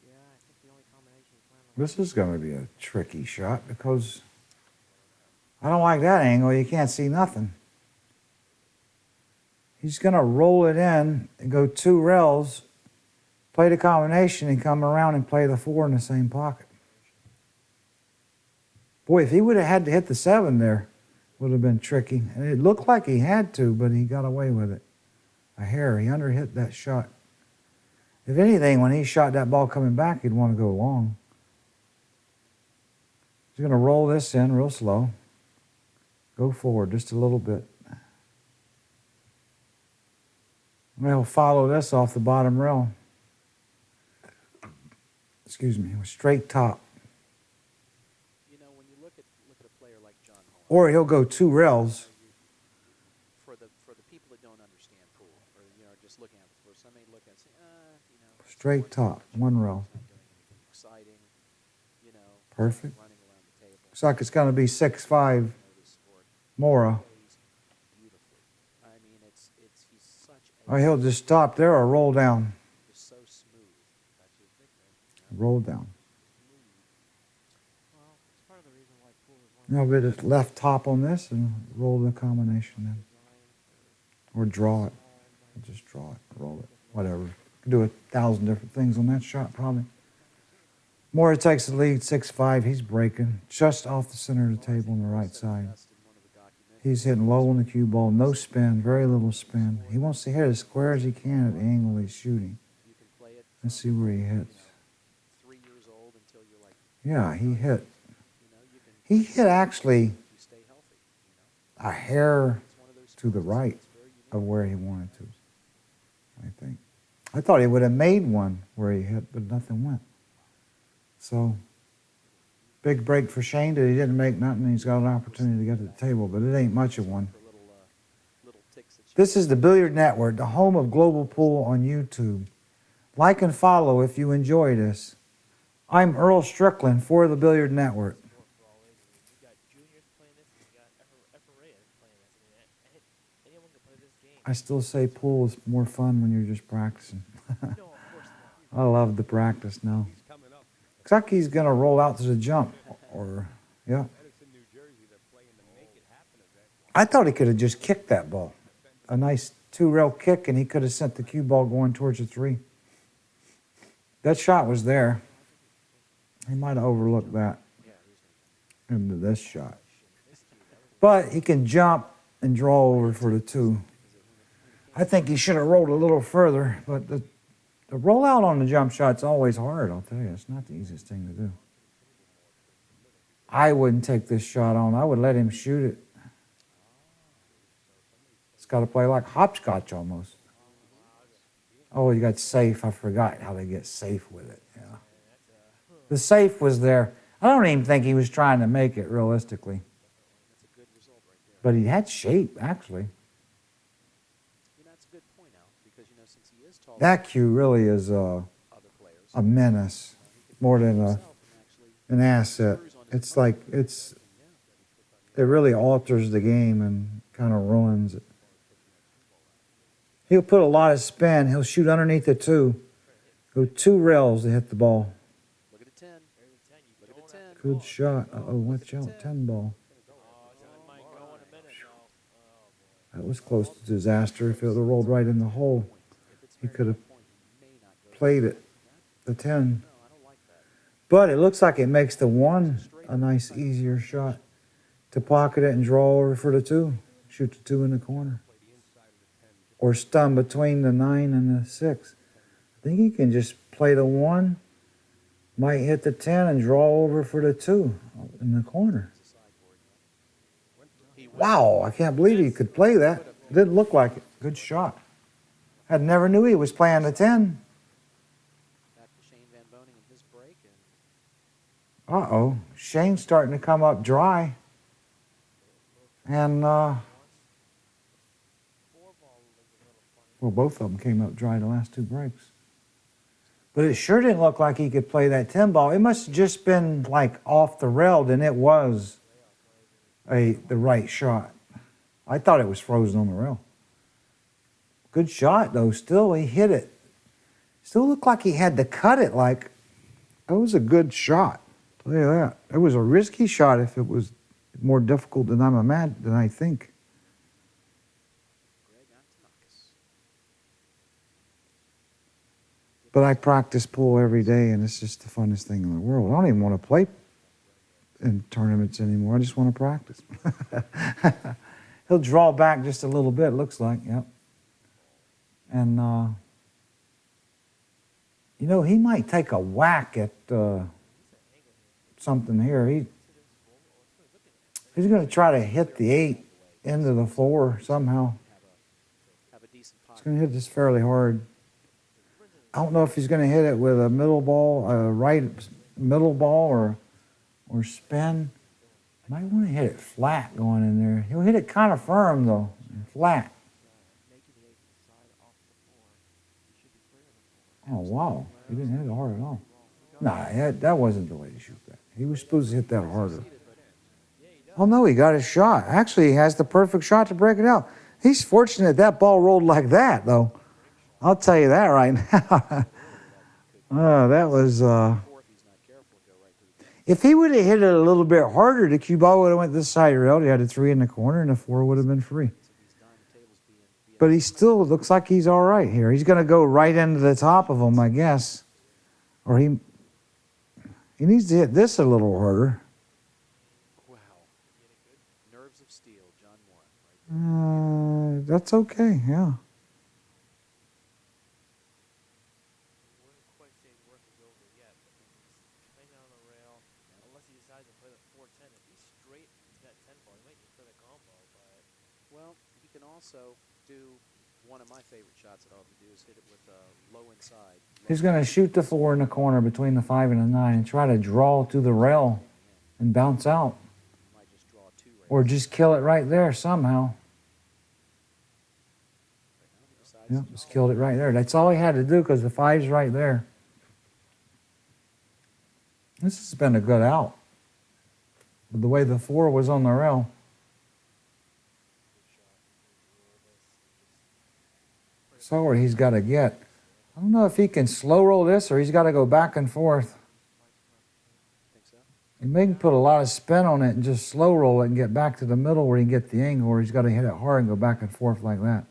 yeah, I think the only combination plan on This is going to be a tricky shot because I don't like that angle. You can't see nothing. He's going to roll it in and go 2 rails, play the combination, and come around and play the 4 in the same pocket. Boy, if he would have had to hit the 7 there, would have been tricky. And it looked like he had to, but he got away with it. A hair. He underhit that shot. If anything, when he shot that ball coming back, he'd want to go long. He's going to roll this in real slow. Go forward just a little bit. And he'll follow this off the bottom rail. Excuse me, with straight top. You know, when you look at a player like John Morra, Or he'll go 2 rails. for the people that don't understand pool, or just looking at it, some may look at it and say, Straight top, 1 rail. it's not doing anything exciting, Perfect. running around the table. Looks like it's going to be 6-5 This sport Morra. plays beautifully. I mean, he's such a Or he'll just stop there or roll down. just so smooth. That's his nickname. Roll down. Well, it's part of the reason why pool is one Now bit of left top on this and roll the combination in. Or draw it. Just draw it, roll it, whatever. Do 1,000 different things on that shot probably. Morra takes the lead, 6-5. He's breaking just off the center of the table on the right side. He's hitting low on the cue ball, no spin, very little spin. He wants to hit as square as he can at the angle he's shooting. You can play it Let's see where he hits. 3 years old until you're like, Yeah, he hit. you can He hit actually you stay healthy. a hair It's one of those to the sports right that's very unique. of where he wanted to, I think. I thought he would have made one where he hit, but nothing went. So, big break for Shane that he didn't make nothing. He's got an opportunity to get to the table, but it ain't much of one. For little ticks that you This is the Billiard Network, the home of global pool on YouTube. Like and follow if you enjoy this. I'm Earl Strickland for the Billiard Network. for all ages. You got juniors playing this, and you got FRAs playing this. I mean, anyone can play this game. I still say pool is more fun when you're just practicing. No, of course not. I love the practice now. He's coming up. Looks like he's going to roll out to the jump. Or, yeah. Edison, New Jersey, they're playing the Make It Happen event. I thought he could have just kicked that ball. A nice 2-rail kick, and he could have sent the cue ball going towards the 3. That shot was there. He might have overlooked that into this shot. But he can jump and draw over for the 2. I think he should have rolled a little further, but the rollout on the jump shot's always hard, I'll tell you. It's not the easiest thing to do. I wouldn't take this shot on. I would let him shoot it. It's got to play like hopscotch almost. Oh, you got safe. I forgot how they get safe with it. Yeah. The safe was there. I don't even think he was trying to make it realistically. That's a good result right there. But he had shape, actually. That's a good point, Al, because since he is tall, That cue really is other players, a menace more than himself and actually an asset. It's like it really alters the game and kind of ruins it. He'll put a lot of spin. He'll shoot underneath the 2. Go 2 rails to hit the ball. look at the 10. Look at the 10. Good shot. Uh-oh, watch out. 10 ball. It might go in a minute, though. Oh, boy. That was close to disaster. If it would have rolled right in the hole, he could have played it, the 10. No, I don't like that. But it looks like it makes the one a nice, easier shot to pocket it and draw over for the 2. Shoot the 2 in the corner. Or stun between the 9 and the 6. I think he can just play the 1, might hit the 10 and draw over for the 2 in the corner. Wow, I can't believe he could play that. It didn't look like it. Good shot. I never knew he was playing the 10. Back to Shane Van Boening and his break, and Uh-oh. Shane's starting to come up dry. And, well, both of them came up dry the last 2 breaks. But it sure didn't look like he could play that 10 ball. It must have just been like off the rail, then it was the right shot. I thought it was frozen on the rail. Good shot, though. Still, he hit it. Still looked like he had to cut it. Like, that was a good shot. Tell you that. It was a risky shot if it was more difficult than I think. Greg Antonakis. But I practice pool every day, and it's just the funnest thing in the world. I don't even want to play in tournaments anymore. I just want to practice. He'll draw back just a little bit, looks like, yep. And, you know, he might take a whack at something here. He's going to try to hit the 8 into the 4 somehow. Have a decent He's pocket. going to hit this fairly hard. I don't know if he's going to hit it with a middle ball, a right middle ball, or spin. Might want to hit it flat going in there. He'll hit it kind of firm, though, and flat. Oh, wow. He didn't hit it hard at all. Nah, that wasn't the way to shoot that. He was supposed to hit that harder. Oh, no, he got his shot. Actually, he has the perfect shot to break it out. He's fortunate that ball rolled like that, though. I'll tell you that right now. That was... If he would have hit it a little bit harder, the cue ball would have went this side rail. He had a 3 in the corner, and the 4 would have been free. But he still looks like he's all right here. He's going to go right into the top of them, I guess. Or he needs to hit this a little harder. Wow. Nerves of steel, John Morra. Right there. That's okay, yeah. Wouldn't quite say worth is over yet, but he's playing on the rail. Unless he decides to play the 4-10. If he's straight that 10 ball, he might just play the combo, but Well, he can also do one of my favorite shots that I'll have to do is hit it with low inside. He's going to shoot the 4 in the corner between the 5 and the 9 and try to draw to the rail and bounce out. He might just draw 2 right Or just kill it right there somehow. Yeah, just killed it right there. That's all he had to do because the 5's right there. This has been a good out. With the way the 4 was on the rail. So where he's got to get. I don't know if he can slow roll this or he's got to go back and forth. Think so? He may put a lot of spin on it and just slow roll it and get back to the middle where he can get the angle, or he's got to hit it hard and go back and forth like that.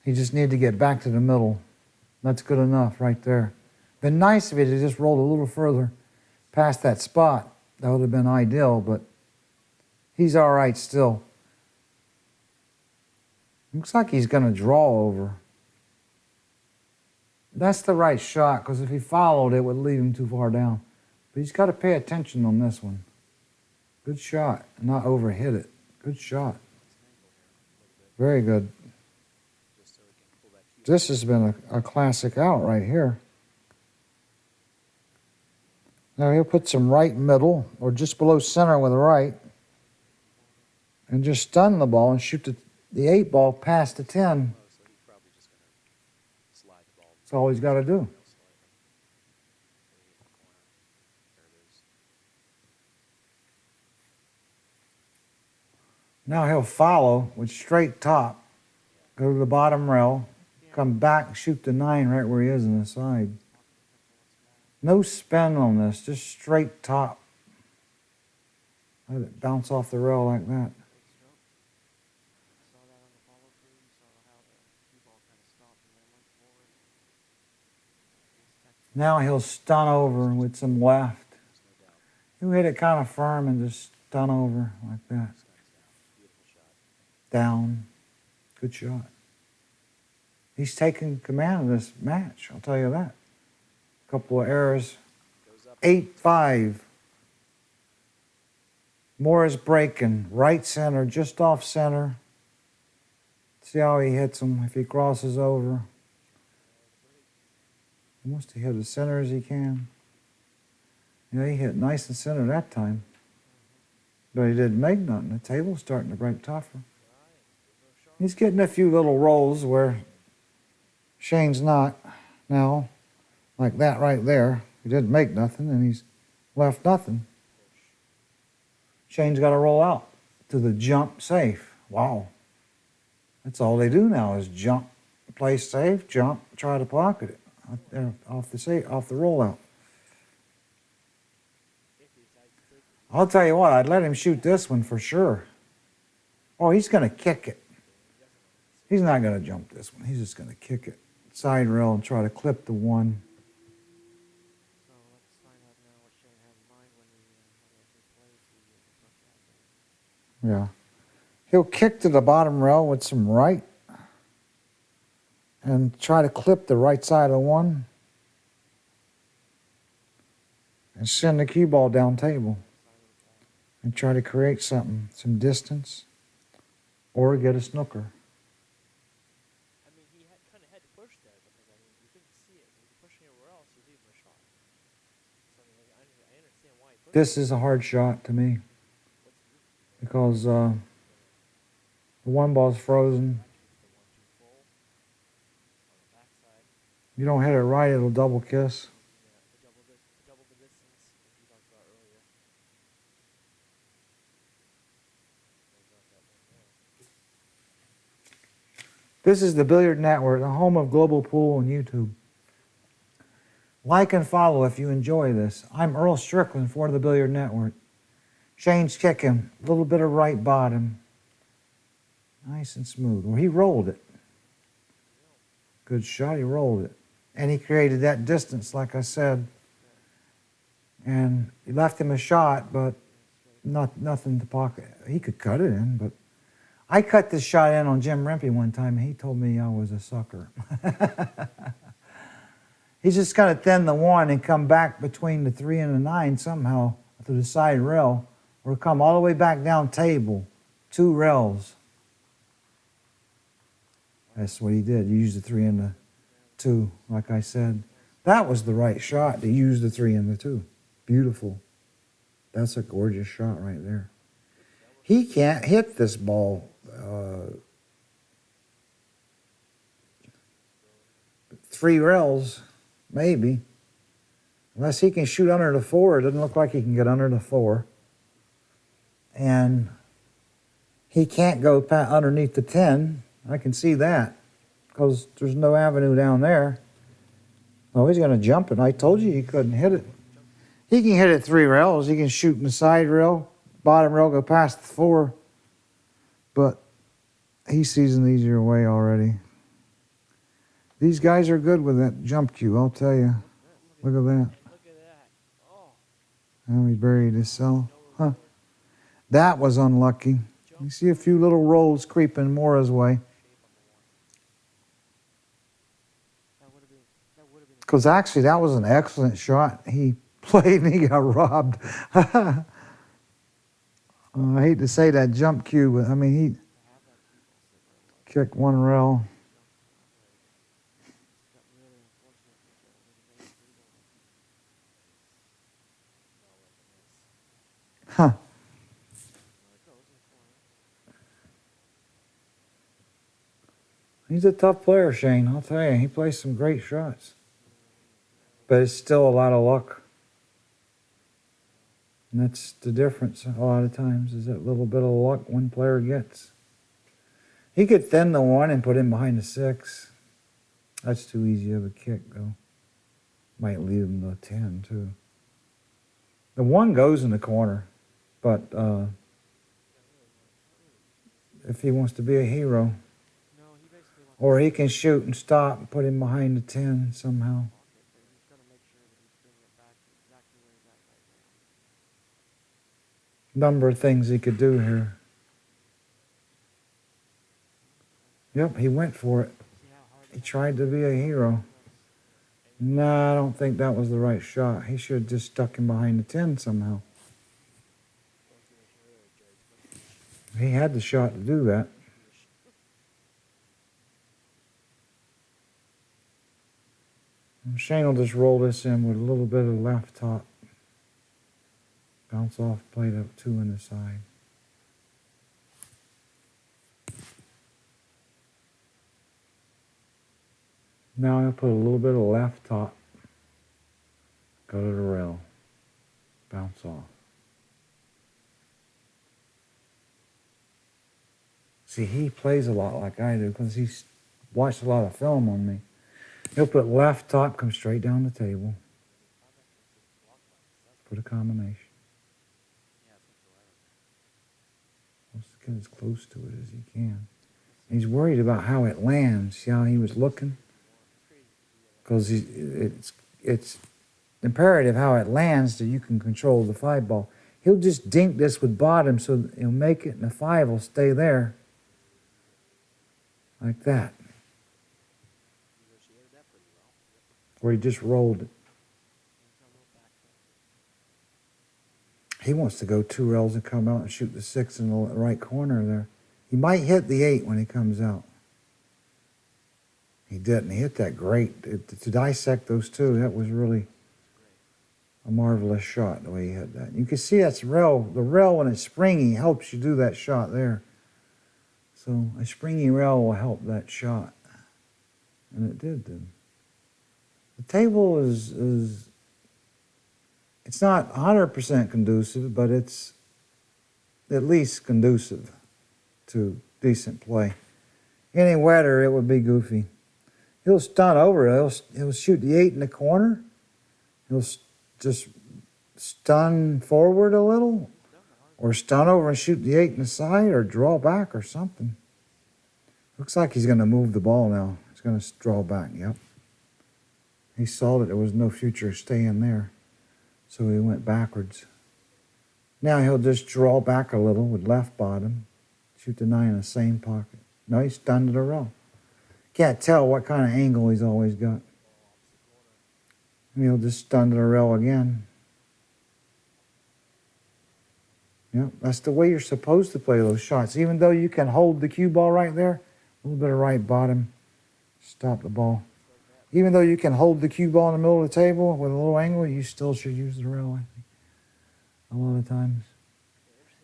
He just needed to get back to the middle. That's good enough right there. Been nice if he had just rolled a little further past that spot. That would have been ideal, but he's all right still. Looks like he's going to draw over. That's the right shot, because if he followed, it would leave him too far down. But he's got to pay attention on this one. Good shot, not overhit it. Good shot. Very good. This has been a classic out right here. Now he'll put some right middle, or just below center with the right, and just stun the ball and shoot the 8 ball past the 10. So he's probably just going to slide the ball. That's all he's got to do. Real slightly. There it is. Now he'll follow with straight top, go to the bottom rail, come back, shoot the 9 right where he is on the side. No spin on this, just straight top. Let it bounce off the rail like that. Now he'll stun over with some left. There's no doubt. He'll hit it kind of firm and just stun over like that. Stuns down. Beautiful shot. Down. Good shot. He's taking command of this match, I'll tell you that. A couple of errors. Goes up. 8-5. Morra's breaking. Right center, just off center. See how he hits him if he crosses over. He wants to hit as center as he can. Yeah, he hit nice and center that time. But he didn't make nothing. The table's starting to break tougher. He's getting a few little rolls where Shane's not now. Like that right there. He didn't make nothing and he's left nothing. Shane's got to roll out to the jump safe. Wow. That's all they do now is jump, play safe, jump, try to pocket it out there off the rollout. I'll tell you what, I'd let him shoot this one for sure. Oh, he's going to kick it. He's not going to jump this one. He's just going to kick it. Side rail and try to clip the one. So let's find out now what Shane had in mind when he actually plays the approach shot. Yeah. He'll kick to the bottom rail with some right and try to clip the right side of one and send the cue ball down table and try to create something, some distance, or get a snooker. I mean, he kind of had to push there because, I mean, you couldn't see it. If he was pushing everywhere else, he was leaving a shot. So, I mean, I understand why he pushed This is a hard shot to me because the one ball's frozen. You don't hit it right, it'll double kiss. double the distance that you talked about earlier. This is the Billiard Network, the home of global pool and YouTube. Like and follow if you enjoy this. I'm Earl Strickland for the Billiard Network. Shane's kicking, a little bit of right bottom. Nice and smooth. Well, he rolled it. Good shot, he rolled it. And he created that distance, like I said. And he left him a shot, but nothing to pocket. He could cut it in, but I cut this shot in on Jim Rempe one time, and he told me I was a sucker. He's just got to thin the one and come back between the 3 and the 9 somehow to the side rail, or come all the way back down table, 2 rails. That's what he did. He used the 3 and the 2, like I said. That was the right shot to use the 3 and the 2. Beautiful. That's a gorgeous shot right there. He can't hit this ball 3 rails, maybe. Unless he can shoot under the 4. It doesn't look like he can get under the 4. And he can't go underneath the 10. I can see that because there's no avenue down there. Oh, he's going to jump it. I told you he couldn't hit it. He can hit it 3 rails. He can shoot in the side rail, bottom rail, go past the 4. But he sees an easier way already. These guys are good with that jump cue, I'll tell you. Look at that. Look at that. Oh. Now he buried his cell. Huh. That was unlucky. You see a few little rolls creeping Morra's way. Because actually, that was an excellent shot. He played and he got robbed. I hate to say that jump cue, but I mean, he kicked 1 rail. Huh. He's a tough player, Shane. I'll tell you, he plays some great shots. But it's still a lot of luck. And that's the difference a lot of times, is that little bit of luck one player gets. He could thin the 1 and put him behind the 6. That's too easy of a kick, though. Might leave him the 10, too. The 1 goes in the corner, but if he wants to be a hero, or he can shoot and stop and put him behind the 10 somehow. number of things he could do here. Yep, he went for it. See how hard He tried to be a hero. No, I don't think that was the right shot. He should have just stuck him behind the 10 somehow. He had the shot to do that. And Shane will just roll this in with a little bit of left top. Bounce off, plate up 2 in the side. Now I'll put a little bit of left top. Go to the rail. Bounce off. See, he plays a lot like I do because he's watched a lot of film on me. He'll put left top, come straight down the table. Put a combination. Wants to get as close to it as he can. He's worried about how it lands. See how he was looking? Because it's imperative how it lands so you can control the 5 ball. He'll just dink this with bottom so he'll make it and the 5 will stay there. Like that. Or he just rolled it. He wants to go 2 rails and come out and shoot the 6 in the right corner there. He might hit the 8 when he comes out. He didn't. He hit that great. To dissect those 2, that was really a marvelous shot, the way he hit that. You can see that's rail. The rail, when it's springy, helps you do that shot there. So a springy rail will help that shot. And it did then. The table is it's not 100% conducive, but it's at least conducive to decent play. Any wetter, it would be goofy. He'll stun over it. He'll shoot the 8 in the corner. He'll just stun forward a little, or stun over and shoot the 8 in the side, or draw back or something. Looks like he's going to move the ball now. He's going to draw back, yep. He saw that there was no future staying there, so he went backwards. Now he'll just draw back a little with left bottom, shoot the 9 in the same pocket. No, he's stunned it around. Can't tell what kind of angle he's always got. And he'll just stun to the rail again. Yep, that's the way you're supposed to play those shots. Even though you can hold the cue ball right there, a little bit of right bottom, stop the ball. Even though you can hold the cue ball in the middle of the table with a little angle, you still should use the rail, I think, a lot of times.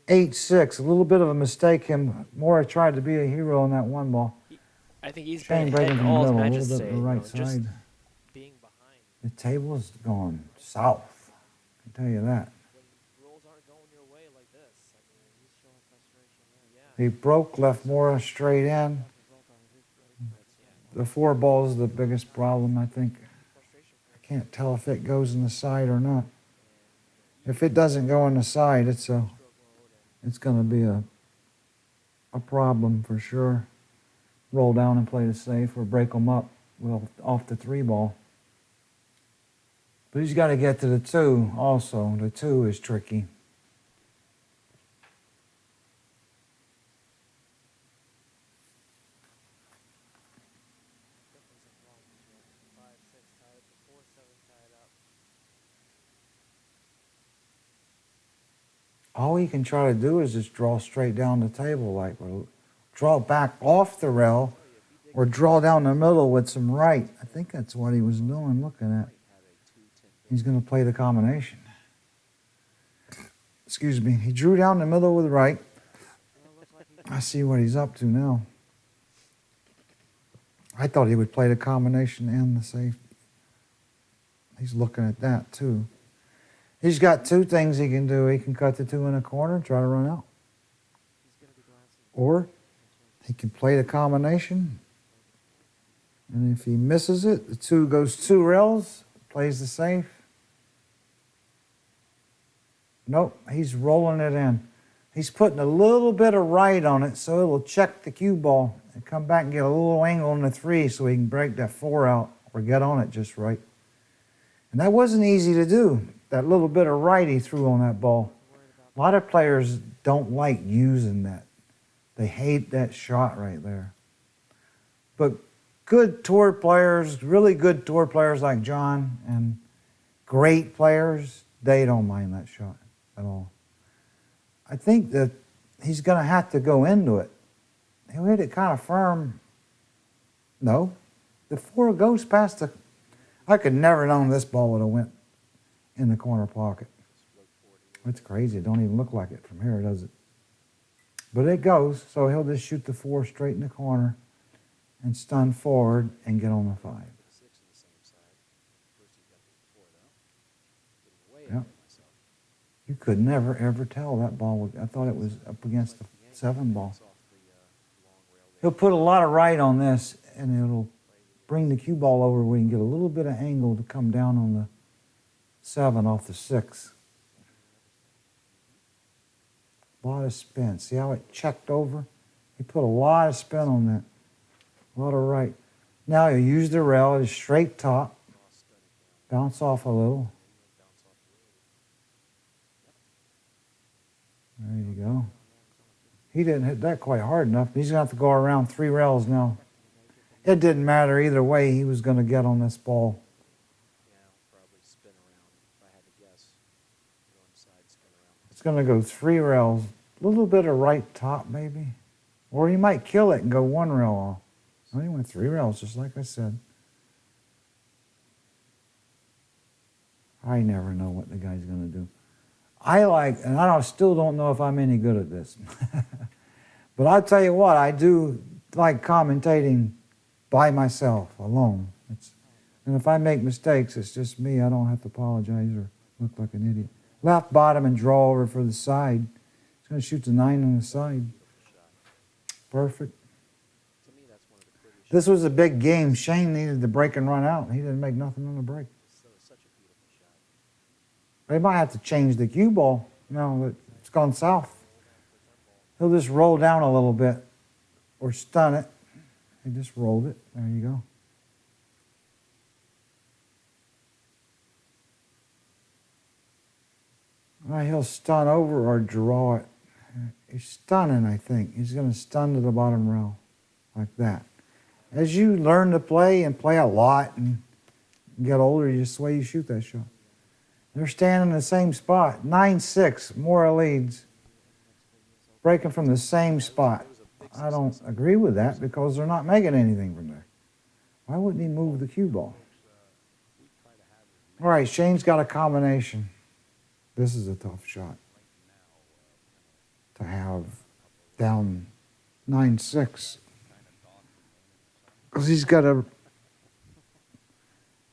8-6, a little bit of a mistake. Morra tried to be a hero on that 1 ball. I think he's Shane been breaking hitting from the all his middle, a matches little bit today. to the right Just side. being behind. The table's gone south, I can tell you that. When rolls aren't going your way like this, I mean, he's showing frustration there. Yeah. He broke, left Morra straight in. The 4 ball is the biggest problem, I think. I can't tell if it goes in the side or not. If it doesn't go in the side, it's going to be a problem for sure. Roll down and play the safe or break them up off the 3 ball. But he's got to get to the 2 also. The 2 is tricky. All he can try to do is just draw straight down the table, like draw back off the rail or draw down the middle with some right. I think that's what he was doing, looking at. He's going to play the combination. Excuse me. He drew down the middle with right. I see what he's up to now. I thought he would play the combination and the safety. He's looking at that too. He's got 2 things he can do. He can cut the 2 in a corner and try to run out. Or he can play the combination. And if he misses it, the 2 goes 2 rails, plays the safe. Nope, he's rolling it in. He's putting a little bit of right on it so it'll check the cue ball and come back and get a little angle on the 3 so he can break that 4 out or get on it just right. And that wasn't easy to do. That little bit of right he threw on that ball. A lot of players don't like using that. They hate that shot right there. But good tour players, really good tour players like John and great players, they don't mind that shot at all. I think that he's going to have to go into it. He'll hit it kind of firm. No. The 4 goes past the... I could never have known this ball would have went in the corner pocket. It's crazy. It don't even look like it from here, does it? But it goes, so he'll just shoot the 4 straight in the corner and stun forward and get on the 5. 6 on the same side. First he got the 4 though. Getting way Yep. ahead of myself. You could never, ever tell that ball. I thought it was up against the 7 ball. Off the long rail there. He'll put a lot of right on this, and it'll bring the cue ball over where you can get a little bit of angle to come down on the 7 off the 6. A lot of spin. See how it checked over? He put a lot of spin on that. A lot of right. Now you use the rail at a straight top. Bounce off a little. There you go. He didn't hit that quite hard enough. He's going to have to go around 3 rails now. It didn't matter either way. He was going to get on this ball. Yeah, probably spin around. If I had to guess, go inside, spin around. It's going to go 3 rails. A little bit of right top maybe. Or he might kill it and go 1 rail off. No, he went 3 rails just like I said. I never know what the guy's going to do. And still don't know if I'm any good at this. But I'll tell you what, I do like commentating by myself, alone. And if I make mistakes, it's just me. I don't have to apologize or look like an idiot. Left bottom and draw over for the side. He's going to shoot the 9 on the side. Perfect. To me, that's one of the prettiest This was a big game. Shane needed to break and run out. He didn't make nothing on the break. shots. So it's such a beautiful shot. They might have to change the cue ball. No, it's gone south. He'll just roll down a little bit or stun it. He just rolled it. There you go. All right, he'll stun over or draw it. He's stunning, I think. He's going to stun to the bottom rail like that. As you learn to play and play a lot and get older, just the way you shoot that shot. They're standing in the same spot. 9-6, Morra leads. Breaking from the same spot. I don't agree with that because they're not making anything from there. Why wouldn't he move the cue ball? All right, Shane's got a combination. This is a tough shot to have down 9-6. Because he's got to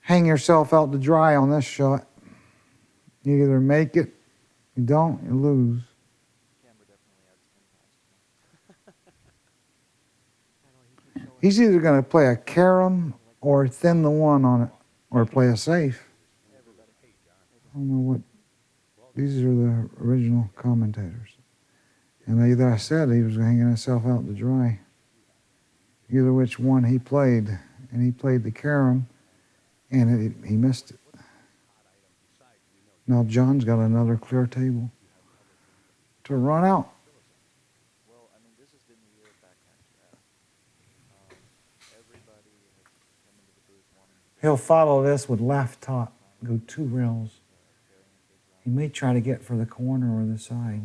hang yourself out to dry on this shot. You either make it, you don't, you lose. Camera definitely adds 10 pounds. He's either going to play a carom or thin the 1 on it or play a safe. I don't know what. These are the original commentators. And either I said he was hanging himself out to dry. Either which one he played. And he played the carom and he missed it. Now John's got another clear table to run out. Well, I mean, this has been the year of backhand jab. Everybody has come into the booth wanting to He'll follow this with left top, go 2 rails. He may try to get for the corner or the side.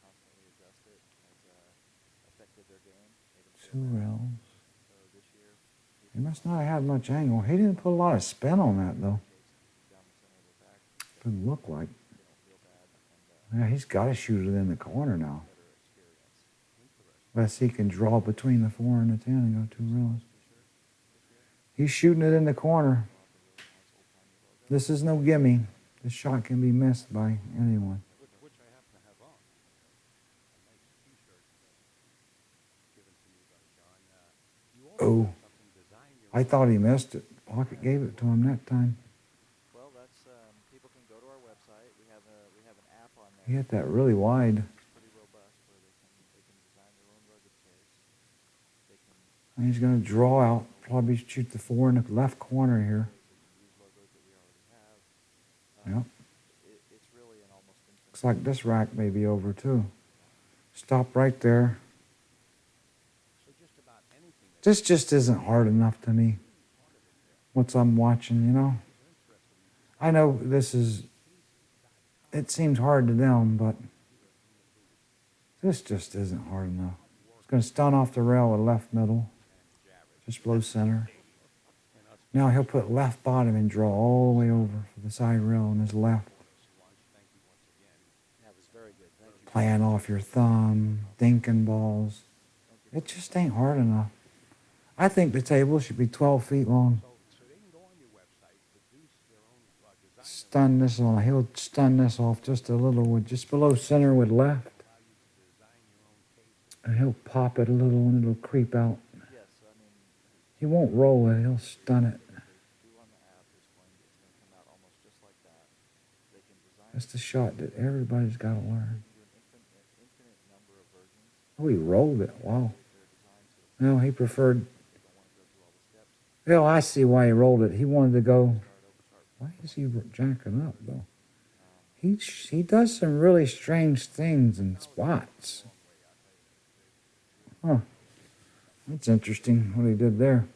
constantly adjust it has affected their game. 2 rails. So this year, He must not have had much angle. He didn't put a lot of spin on that though. down the center of the back, Doesn't look like. they don't feel bad. And Yeah, he's got to shoot it in the corner now. Unless he can draw between the 4 and the 10 and go 2 rails. He's shooting it in the corner. This is no gimme. This shot can be missed by anyone. Which I happen to have on. A nice T-shirt given to me by John. You also Oh, have something designed your I thought he missed it. Pocket gave it to him that time. well, that's people can go to our website. We have an app on there. He hit that really wide. It's pretty robust where they can design their own rugged case. They can And he's going to draw out. Probably shoot the 4 in the left corner here. use logos that we already have. Yep. It's really an almost infinite. Looks like this rack may be over too. Stop right there. So just about anything that This just isn't hard enough to me. What's I'm watching, you know? I know this is, it seems hard to them, but this just isn't hard enough. It's going to stun off the rail with left middle, just below center. Now he'll put left bottom and draw all the way over for the side rail on his left. That was very good. Thank you. Playing off your thumb, dinking balls. It just ain't hard enough. I think the table should be 12 feet long. so they can go on your website, produce their own design. Stun this on. He'll stun this off just a little with just below center with left. And he'll pop it a little and it'll creep out. Yes, I mean, He won't roll it. He'll stun it. do on the app is going to come out almost just like that. They can design That's the shot that everybody's got to learn. do an infinite number of versions. Oh, he rolled it. Wow. They're designed so No, he preferred. you don't want to go through all the steps. Well, I see why he rolled it. He wanted to go. Why is he jacking up, though? He does some really strange things in spots. Huh. That's interesting what he did there.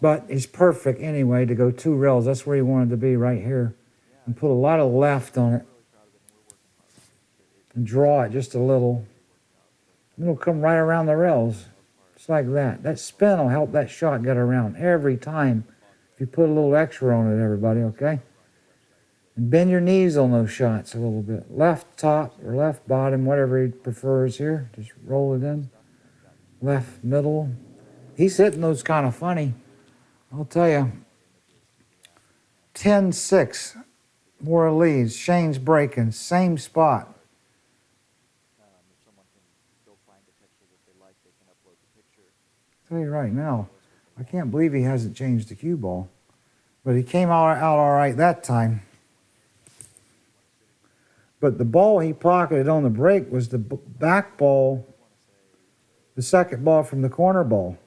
But he's perfect anyway to go 2 rails. That's where he wanted to be, right here. And put a lot of left on it. And draw it just a little. And it'll come right around the rails. Just like that. That spin will help that shot get around every time. If you put a little extra on it, everybody, okay? And bend your knees on those shots a little bit. Left top or left bottom, whatever he prefers here. Just roll it in. Left middle. He's hitting those kind of funny. I'll tell you. 10-6. Morra leads. Shane's breaking. Same spot. If someone can go find a picture that they like, they can upload the picture. I'll tell you right now, I can't believe he hasn't changed the cue ball. But he came out all right that time. But the ball he pocketed on the break was the back ball, the second ball from the corner ball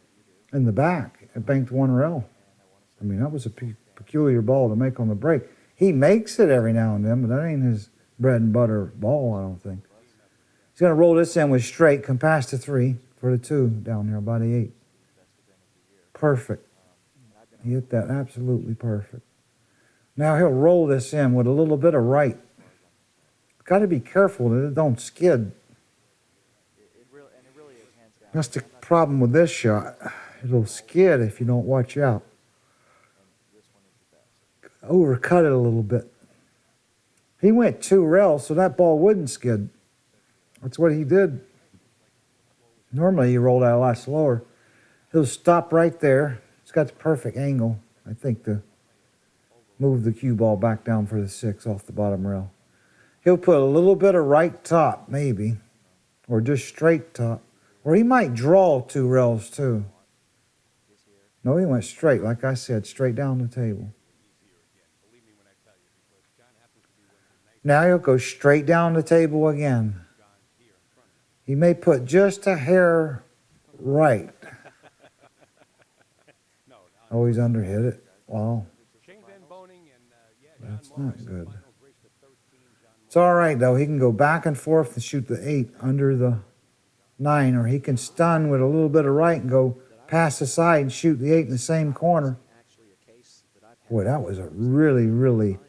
in the back. It banked 1 rail. I mean, that was a peculiar ball to make on the break. He makes it every now and then, but that ain't his bread and butter ball, I don't think. He's going to roll this in with straight, come past the 3 for the 2 down there by the 8. Perfect. He hit that absolutely perfect. Now he'll roll this in with a little bit of right. Got to be careful that it don't skid. It really is hands down. That's the problem with this shot. It'll skid if you don't watch out. This one is the best. Overcut it a little bit. He went 2 rails, so that ball wouldn't skid. That's what he did. Normally you roll that a lot slower. He'll stop right there. It's got the perfect angle, I think, to move the cue ball back down for the 6 off the bottom rail. He'll put a little bit of right top, maybe, or just straight top. Or he might draw 2 rails, too. No, he went straight, like I said, straight down the table. Now he'll go straight down the table again. He may put just a hair right. Oh, he's underhit it. Wow. That's not good. It's all right, though. He can go back and forth and shoot the 8 under the 9, or he can stun with a little bit of right and go past the side and shoot the 8 in the same corner. Boy, that was a really, really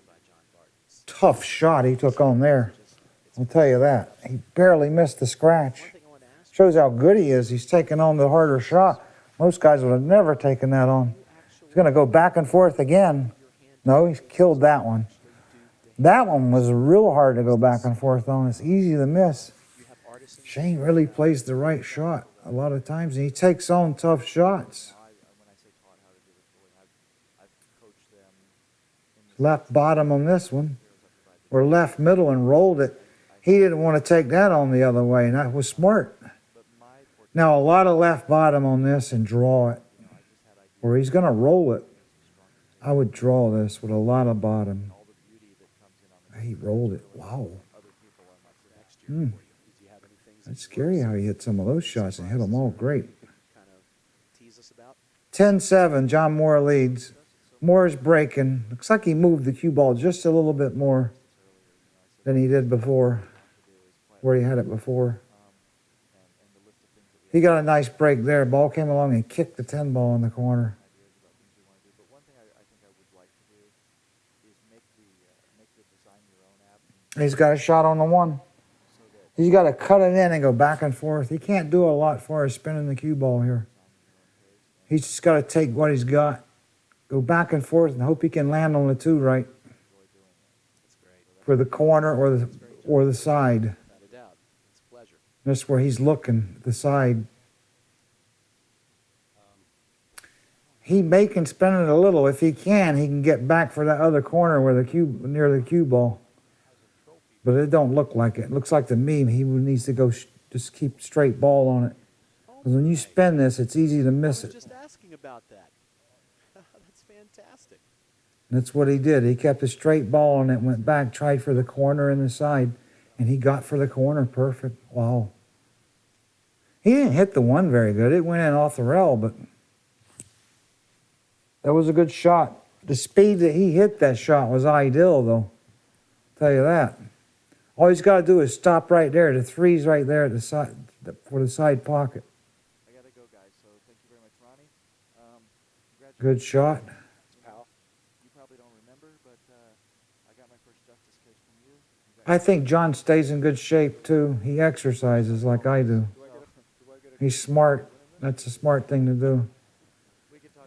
tough shot he took on there. I'll tell you that. He barely missed the scratch. Shows how good he is. He's taking on the harder shot. Most guys would have never taken that on. He's going to go back and forth again. No, he's killed that one. That one was real hard to go back and forth on. It's easy to miss. Shane really plays the right shot a lot of times, and he takes on tough shots. Left bottom on this one, or left middle and rolled it. He didn't want to take that on the other way, and that was smart. Now, a lot of left bottom on this and draw it, or he's going to roll it. I would draw this with a lot of bottom. He rolled it. Wow. That's scary how he hit some of those shots and hit them all great. 10-7, John Morra leads. Morra's breaking. Looks like he moved the cue ball just a little bit more. than he did before, where he had it before. And the list of things that we He got a nice break there. Ball came along and kicked the 10 ball in the corner. ideas about things we want to do. But one thing I think I would like to do is make the design your own app He's got a shot on the one. so that He's got to cut it in and go back and forth. He can't do a lot as far as spinning the cue ball here. He's just got to take what he's got, go back and forth, and hope he can land on the two right it's great. for the corner or the side. Without a doubt, it's a pleasure. That's where he's looking, the side. He can spin it a little. If he can get back for that other corner where near the cue ball. But it don't look like it. It looks like to me he needs to go just keep straight ball on it. Because when you spin this, it's easy to I miss was it. just asking about that. That's fantastic. That's what he did. He kept a straight ball on it, went back, tried for the corner and the side, and he got for the corner perfect. Wow. He didn't hit the one very good. It went in off the rail, but that was a good shot. The speed that he hit that shot was ideal, though. Tell you that. All he's got to do is stop right there. The three's right there at the side for the side pocket. I got to go, guys. So thank you very much, Ronnie. Good shot. Pal. You probably don't remember, but I got my first justice case from you. I think John stays in good shape, too. He exercises like I do. He's smart. That's a smart thing to do.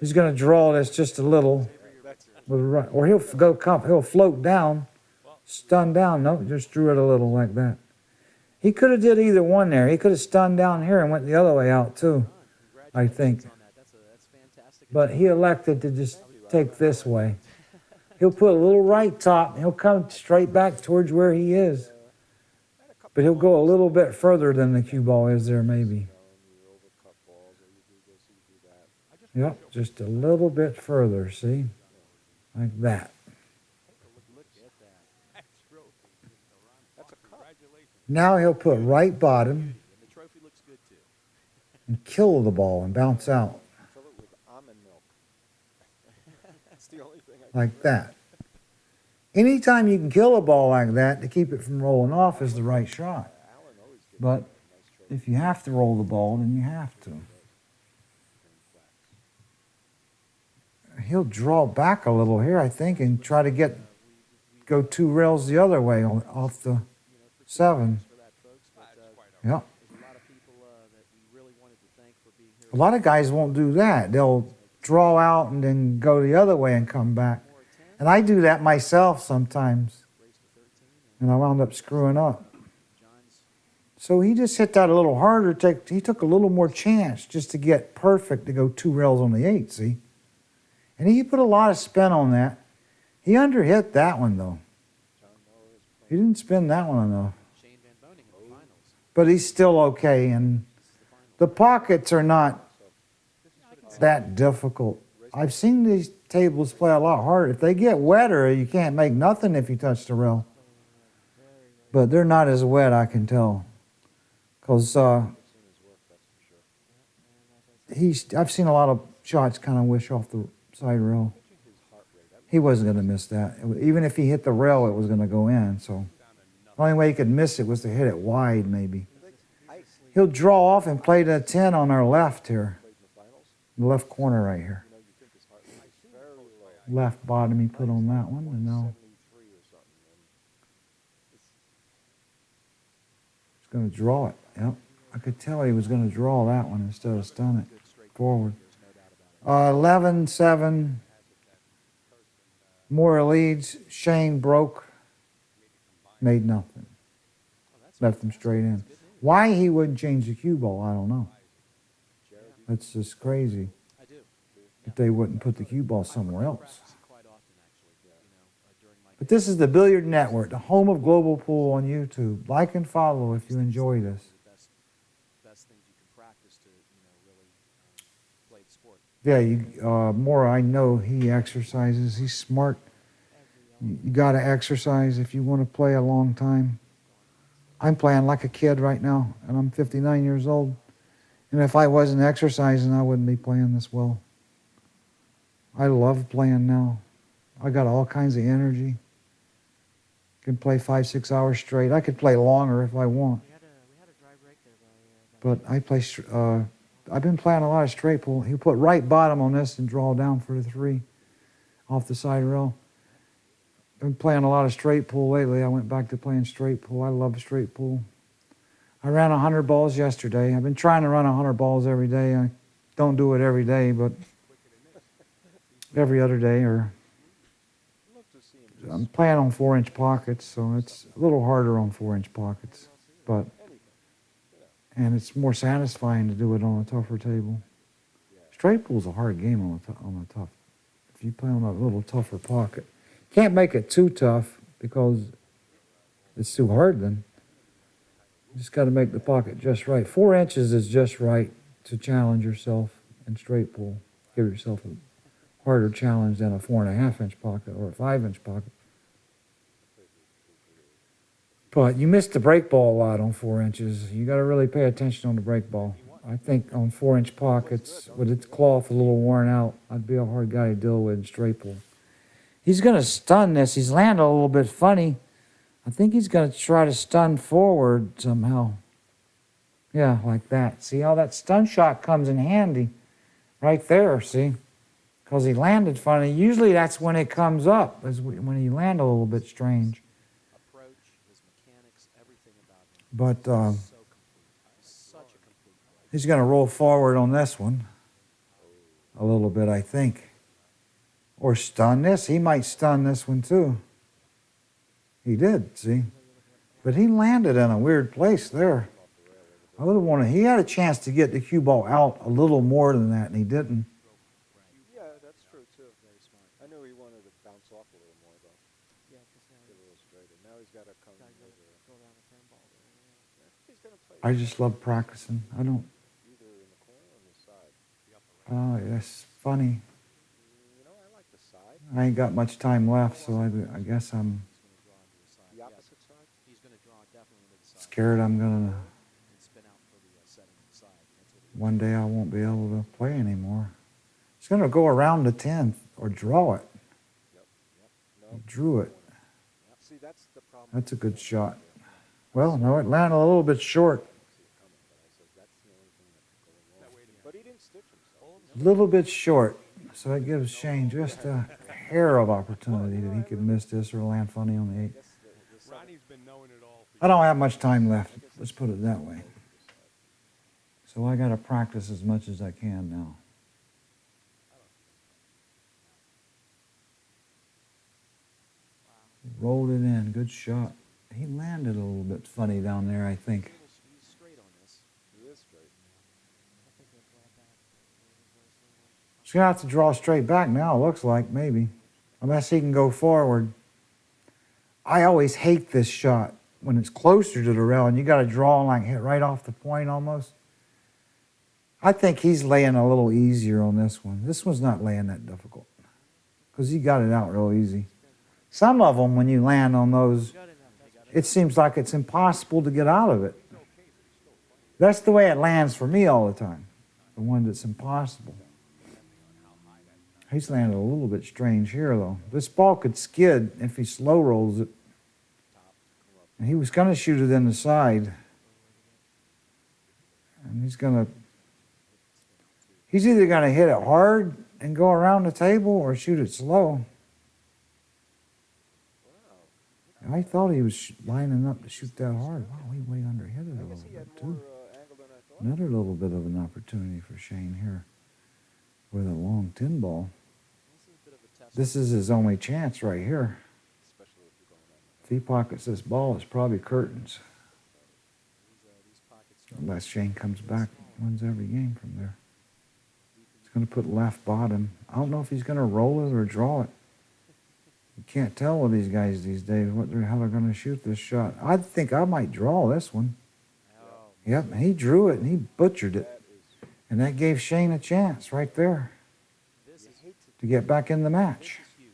He's going to draw this just a little. Or he'll float down, stun down. No, just drew it a little like that. He could have did either one there. He could have stunned down here and went the other way out, too, I think. That's fantastic. But he elected to just take this way. He'll put a little right top, and he'll come straight back towards where he is. But he'll go a little bit further than the cue ball is there, maybe. Yep, just a little bit further, see? Like that. Look at that. That's a cup. Now he'll put right bottom And the trophy looks good, too. and kill the ball and bounce out Fill it with almond milk. That's the only thing I like that. Anytime you can kill a ball like that to keep it from rolling off is the right shot. Alan always gives But me a nice trophy. if you have to roll the ball, then you have to. He'll draw back a little here, I think, and try to go 2 rails the other way off the 7. For that, folks. But Yep. there's a lot of people that we really wanted to thank for being here. A lot of guys won't do that. They'll draw out and then go the other way and come back. And I do that myself sometimes. Race to 13. And I wound up screwing up. John's So he just hit that a little harder. He took a little more chance just to get perfect to go 2 rails on the 8, see? And he put a lot of spin on that. He underhit that one, though. He didn't spin that one enough. Shane Van Boening in the finals. But he's still okay. And the pockets are not that difficult. I've seen these tables play a lot harder. If they get wetter, you can't make nothing if you touch the rail. But they're not as wet, I can tell. Because I've seen a lot of shots kind of wish off the side rail. He wasn't going to miss that. Even if he hit the rail, it was going to go in. So the only way he could miss it was to hit it wide, maybe. He'll draw off and play the 10 on our left here. The left corner right here. Left bottom he put on that one. And now he's going to draw it. Yep. I could tell he was going to draw that one instead of stun it forward. 11-7. Morra leads. Shane broke. Made nothing. Left him straight in. Why he wouldn't change the cue ball, I don't know. That's just crazy. I do. If they wouldn't put the cue ball somewhere else. Practice quite often, actually. During my But this is the Billiard Network, the home of global pool on YouTube. Like and follow if you enjoy this. the best things you can practice to, really play the sport. Yeah, Morra, I know he exercises. He's smart. You got to exercise if you want to play a long time. I'm playing like a kid right now, and I'm 59 years old. And if I wasn't exercising, I wouldn't be playing this well. I love playing now. I got all kinds of energy. can play 5-6 hours straight. I could play longer if I want. We had a dry break there by. But I play. I've been playing a lot of straight pull. He'll put right bottom on this and draw down for the 3 off the side rail. Been playing a lot of straight pull lately. I went back to playing straight pull. I love straight pull. I ran 100 balls yesterday. I've been trying to run 100 balls every day. I don't do it every day, but every other day. Or Love to see him just I'm playing on 4-inch pockets, so it's a little harder on 4-inch pockets. But anything. and it's more satisfying to do it on a tougher table. Straight pull's a hard game on a tough. If you play on a little tougher pocket, can't make it too tough because it's too hard. Then you just got to make the pocket just right. 4 inches is just right to challenge yourself in straight pull. Give yourself a harder challenge than a 4.5-inch pocket or a 5-inch pocket. But you miss the break ball a lot on 4 inches. You got to really pay attention on the break ball. I think on 4-inch pockets, with its cloth a little worn out, I'd be a hard guy to deal with in straight pull. He's going to stun this. He's landed a little bit funny. I think he's going to try to stun forward somehow. Yeah, like that. See how that stun shot comes in handy? Right there, see? Because he landed funny. Usually that's when it comes up, is when he landed a little bit strange. Approach, his mechanics, everything about him. But So complete. Such a complete player. he's going to roll forward on this one a little bit, I think. Or stun this. He might stun this one too. He did, see? But he landed in a weird place there. I would have wanted, he had a chance to get the cue ball out a little more than that, and he didn't. Yeah, that's true too. Very smart. I knew he wanted to bounce off a little more though. Yeah, because now Get a little straighter. Now he's got to come gotta over. go around the 10 ball there. Yeah. I think he's gonna play I just love practicing. I don't, either in the corner or on the side. it's funny. You know, I like the side. I ain't got much time left, so I guess I'm He's going to draw into the side. The opposite side. He's going to draw definitely into the side. scared I'm going to, And spin out for the setting on the side. That's what he one day I won't be able to play anymore. It's going to go around the 10th or draw it. No. He drew it. See, that's the problem. That's a good shot. Well, no, it landed a little bit short. But he didn't stitch himself. A little bit short. So that gives Shane just a hair of opportunity that he could miss this or land funny on the 8. Ronnie's been knowing it all for I don't have much time left. Let's put it that way. So I got to practice as much as I can now. Rolled it in. Good shot. He landed a little bit funny down there, I think. He's straight on this. He is straight. I think he'll draw back. He's going to have to draw straight back now, it looks like, maybe. Unless he can go forward. I always hate this shot when it's closer to the rail and you got to draw and like hit right off the point almost. I think he's laying a little easier on this one. This one's not laying that difficult because he got it out real easy. Some of them, when you land on those, it seems like it's impossible to get out of it. That's the way it lands for me all the time. The one that's impossible. He's landed a little bit strange here, though. This ball could skid if he slow rolls it. And he was going to shoot it in the side. And he's either going to hit it hard and go around the table or shoot it slow. I thought he was lining up to shoot that hard. Wow, he way underhit it a I little guess he had bit, more too. angle than I thought. Another little bit of an opportunity for Shane here with a long tin ball. This is a bit of a test. This is his only chance right here. Especially if you're going on. If he pockets this ball, it's probably curtains. These pockets start Unless Shane comes back and wins every game from there. He's going to put left bottom. I don't know if he's going to roll it or draw it. You can't tell with these guys these days how they're going to shoot this shot. I think I might draw this one. Yep, he drew it and he butchered it. And that gave Shane a chance right there to get back in the match. huge.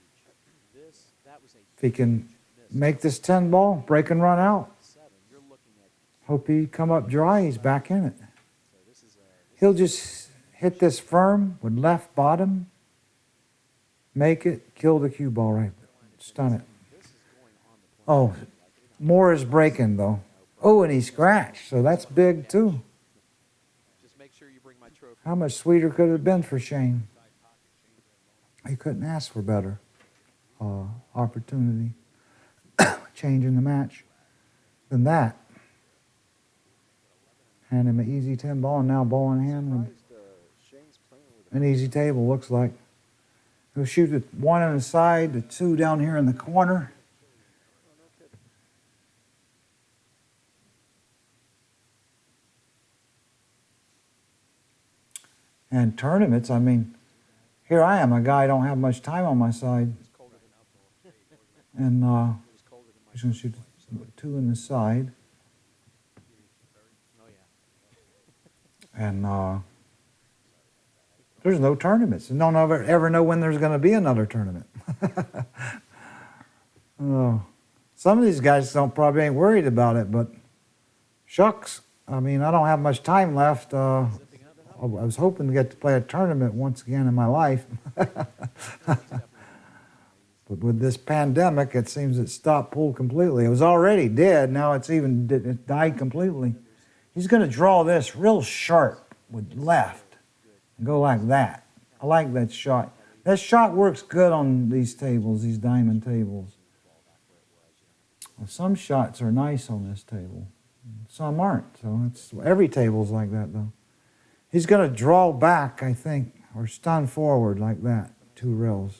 That was a If he can make this 10 ball, break and run out. 7. You're looking at, Hope he come up dry, he's back in it. so this is a, He'll just hit this firm with left bottom, make it, kill the cue ball right, stun it. this is going on the Oh, more is breaking though. Oh, and he scratched, so that's big too. Just make sure you bring my trophy. How much sweeter could it have been for Shane? He couldn't ask for better opportunity, changing the match than that. Hand him an easy 10 ball, and now ball in hand. And Shane's playing with an easy table looks like. He'll shoot the 1 on the side, the 2 down here in the corner. And tournaments, I mean, here I am, a guy, I don't have much time on my side. And he's going to shoot 2 in the side. Oh, yeah. And there's no tournaments. And don't ever know when there's going to be another tournament. Some of these guys probably ain't worried about it, but shucks. I mean, I don't have much time left. I was hoping to get to play a tournament once again in my life. But with this pandemic, it seems it stopped pool completely. It was already dead. Now it died completely. He's going to draw this real sharp with left and go like that. I like that shot. That shot works good on these tables, these diamond tables. Well, some shots are nice on this table. Some aren't. So every table's like that, though. He's going to draw back, I think, or stun forward like that. 2 rails.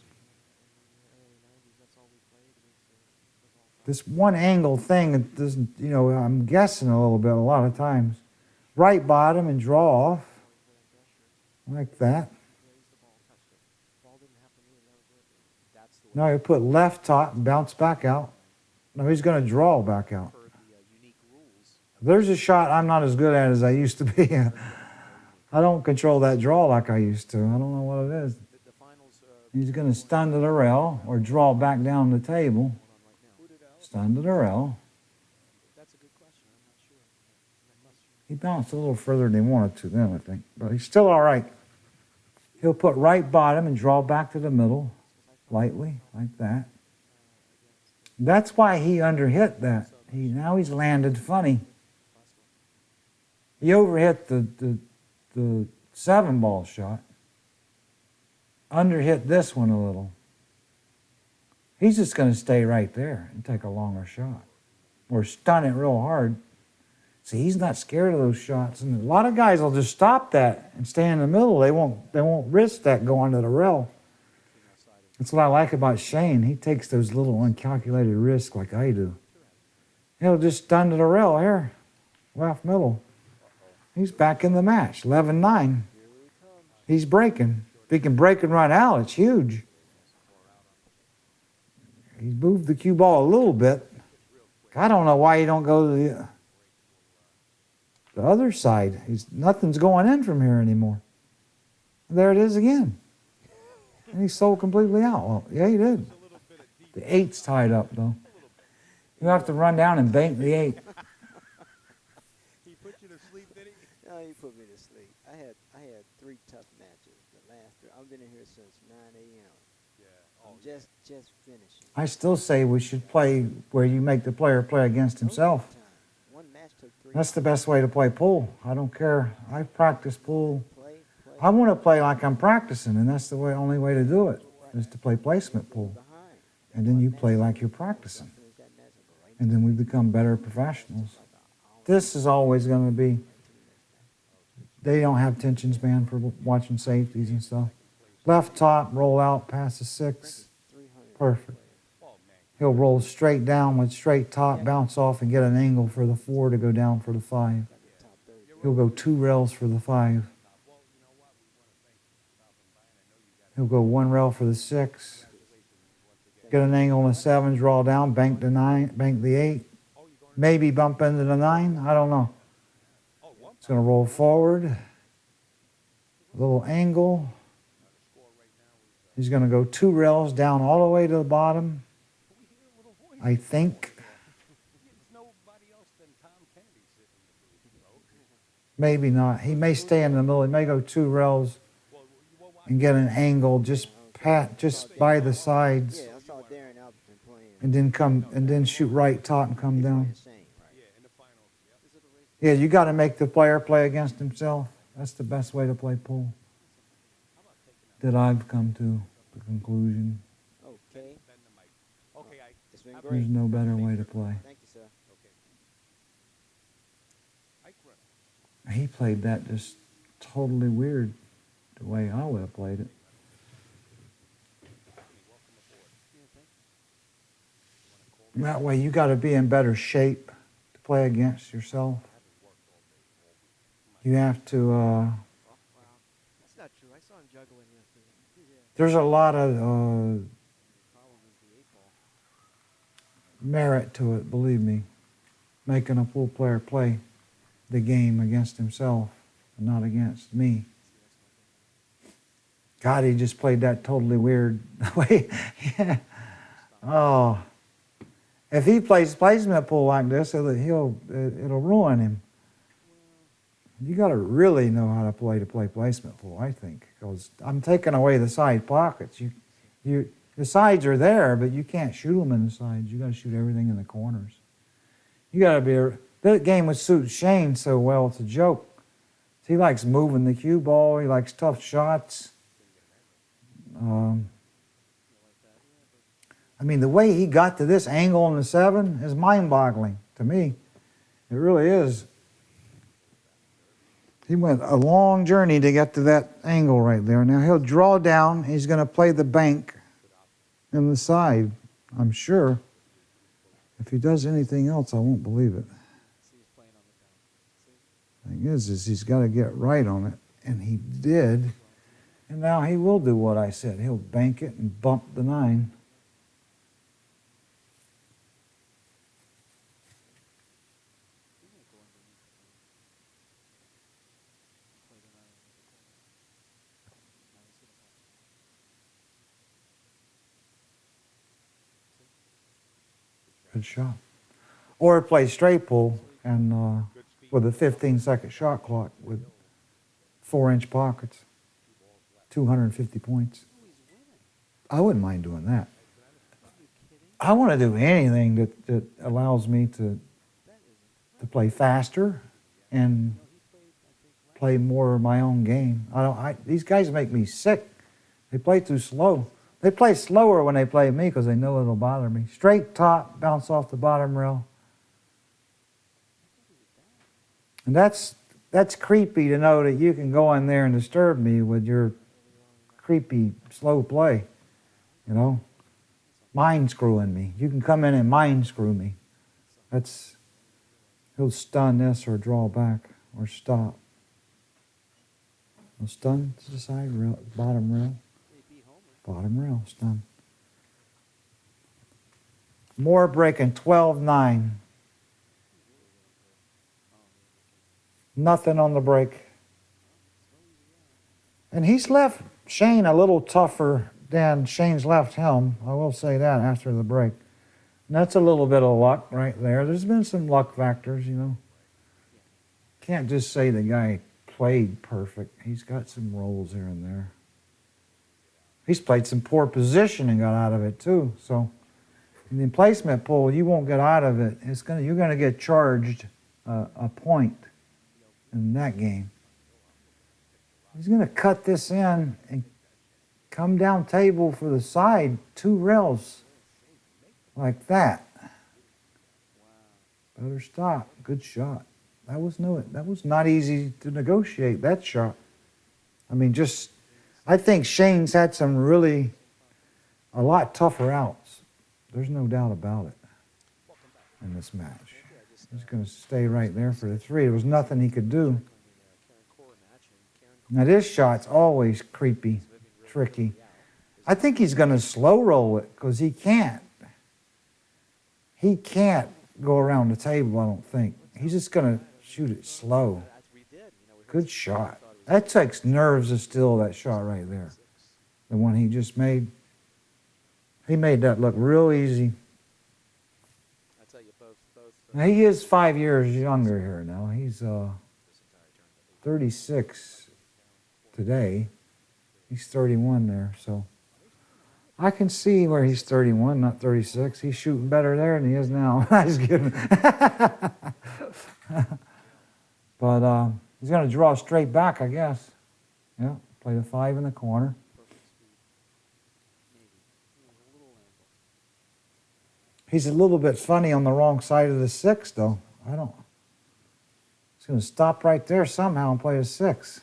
This one angle thing, it doesn't, I'm guessing a little bit a lot of times. Right bottom and draw off. Like that. Now you put left top and bounce back out. No, he's going to draw back out. There's a shot I'm not as good at as I used to be. I don't control that draw like I used to. I don't know what it is. He's going to stun to the rail or draw back down the table. Stun to the rail. He bounced a little further than he wanted to then, I think. But he's still all right. He'll put right bottom and draw back to the middle, lightly, like that. That's why he underhit that. Now he's landed funny. He overhit the 7-ball shot. Underhit this one a little. He's just going to stay right there and take a longer shot. Or stun it real hard. See, he's not scared of those shots. And a lot of guys will just stop that and stay in the middle. They won't risk that going to the rail. That's what I like about Shane. He takes those little uncalculated risks like I do. He'll just stun to the rail here. Left middle. He's back in the match. 11-9. He's breaking. If he can break and run out, it's huge. He's moved the cue ball a little bit. I don't know why he don't go to the other side. Nothing's going in from here anymore. There it is again. And he sold completely out. Well, yeah, he did. The 8's tied up, though. You have to run down and bank the 8. He put you to sleep, did he? No, he put me to sleep. I had 3 tough matches. The last 3. I've been in here since 9 a.m. Yeah. I'm just finishing. I still say we should play where you make the player play against himself. One match took 3 That's the best way to play pool. I don't care. I've practiced pool. Play. I want to play like I'm practicing, and that's the only way to do it, is to play placement pool. Behind. And then you play like you're practicing. And then we become better professionals. This is always going to be, they don't have tension span for watching safeties and stuff. Left top, roll out, pass the 6. Perfect. He'll roll straight down with straight top, bounce off and get an angle for the 4 to go down for the 5. He'll go 2 rails for the 5. He'll go 1 rail for the 6. Get an angle on the 7, draw down, bank the 9, bank the 8. Maybe bump into the 9. I don't know. It's going to roll forward. A little angle. He's going to go 2 rails down all the way to the bottom. I think. Maybe not. He may stay in the middle. He may go 2 rails and get an angle just by the sides. Yeah, I saw Darren Alberton playing. and then shoot right top and come down. Insane, right? Yeah, in the finals. Yep. Is it a race? Yeah, you got to make the player play against himself. That's the best way to play pool. That I've come to the conclusion. Okay. Bend the mic. Okay, It's been There's great. no better way to play. Thank you, sir. okay. Ike Reynolds. He played that just totally weird, the way I would have played it. Welcome aboard. Yeah, thank you. That way, you got to be in better shape to play against yourself. You have to. Wow. That's not true. I saw him juggling yesterday. Yeah. There's a lot of Problem is the 8-ball. merit to it, believe me. Making a pool player play the game against himself and not against me. God, he just played that totally weird way. Yeah. Oh, if he plays placement pool like this, it'll ruin him. You got to really know how to play placement pool, I think, because I'm taking away the side pockets. The sides are there, but you can't shoot them in the sides. You got to shoot everything in the corners. You got to be. That game would suit Shane so well. It's a joke. He likes moving the cue ball. He likes tough shots. I mean, the way he got to this angle in the 7 is mind-boggling to me. It really is. He went a long journey to get to that angle right there. Now he'll draw down. He's going to play the bank in the side, I'm sure. If he does anything else, I won't believe it. See, he's playing on the down. See? Thing is he's got to get right on it, and he did. And now he will do what I said. He'll bank it and bump the 9. He may go underneath the 9. Play the 9 into the corner. Now he's gonna bump. Good shot. Or play straight pull and with a 15-second shot clock with 4-inch pockets, 250 points. Oh, he's winning. I wouldn't mind doing that. Are you kidding? I want to do anything that allows me to That is play faster and no. He played, I think, last play more of my own game. These guys make me sick. They play too slow. They play slower when they play me because they know it'll bother me. Straight top, bounce off the bottom rail. And that's creepy to know that you can go in there and disturb me with your creepy, slow play. You know? Mind screwing me. You can come in and mind screw me. He'll stun this or draw back or stop. He'll stun to the side rail, bottom rail. They beat Homer. Bottom rail, stun. Morra breaking 12-9. Nothing on the break. And he's left Shane a little tougher than Shane's left him. I will say that after the break. And that's a little bit of luck right there. There's been some luck factors, you know. Can't just say the guy played perfect. He's got some rolls here and there. He's played some poor position and got out of it too. So in the placement pool, you won't get out of it. You're going to get charged a point in that game. He's going to cut this in and come down table for the side, 2 rails like that. Better stop. Good shot. That was not easy to negotiate, that shot. I mean, I think Shane's had a lot tougher outs. There's no doubt about it in this match. He's going to stay right there for the 3. There was nothing he could do. Now this shot's always creepy, tricky. I think he's going to slow roll it because he can't. He can't go around the table, I don't think. He's just going to shoot it slow. Good shot. That takes nerves to steal that shot right there. The one he just made. He made that look real easy. I tell you, both. Now, he is 5 years younger here now. He's 36 today. He's 31 there, so I can see where he's 31, not 36. He's shooting better there than he is now. I just kidding. But he's going to draw straight back, I guess. Yeah, play the 5 in the corner. Perfect speed. Maybe. Yeah, a little angle. He's a little bit funny on the wrong side of the 6, though. I don't. He's going to stop right there somehow and play a 6.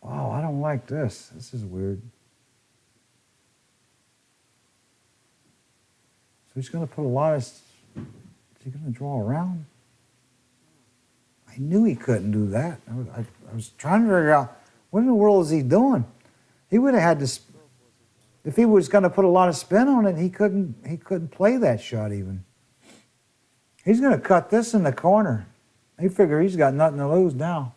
Wow, I don't like this. This is weird. So he's going to put a lot of... Is he going to draw around? I knew he couldn't do that. I was trying to figure out, what in the world is he doing? He would have had to... If he was going to put a lot of spin on it, he couldn't play that shot even. He's going to cut this in the corner. He figure he's got nothing to lose now.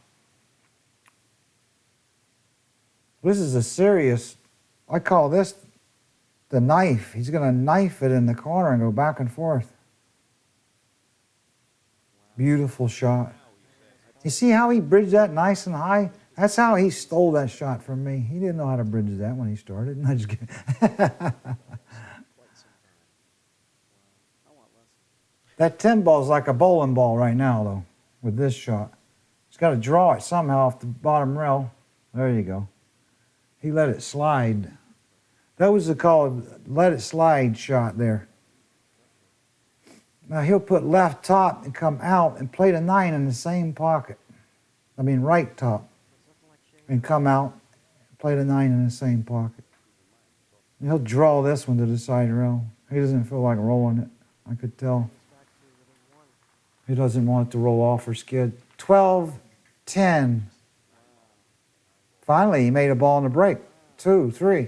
This is a serious... I call this the knife. He's going to knife it in the corner and go back and forth. Beautiful shot. You see how he bridged that nice and high? That's how he stole that shot from me. He didn't know how to bridge that when he started. I just kidding. Quite some time. Wow. I want lessons. That 10 ball's like a bowling ball right now, though, with this shot. He's got to draw it somehow off the bottom rail. There you go. He let it slide. That was the called let it slide shot there. Now he'll put left top and come out and play the 9 in the same pocket. I mean right top. And come out, play the 9 in the same pocket. And he'll draw this one to the side rail. He doesn't feel like rolling it. I could tell. He doesn't want it to roll off or skid. 12, 10. Finally, he made a ball in the break. 2, 3.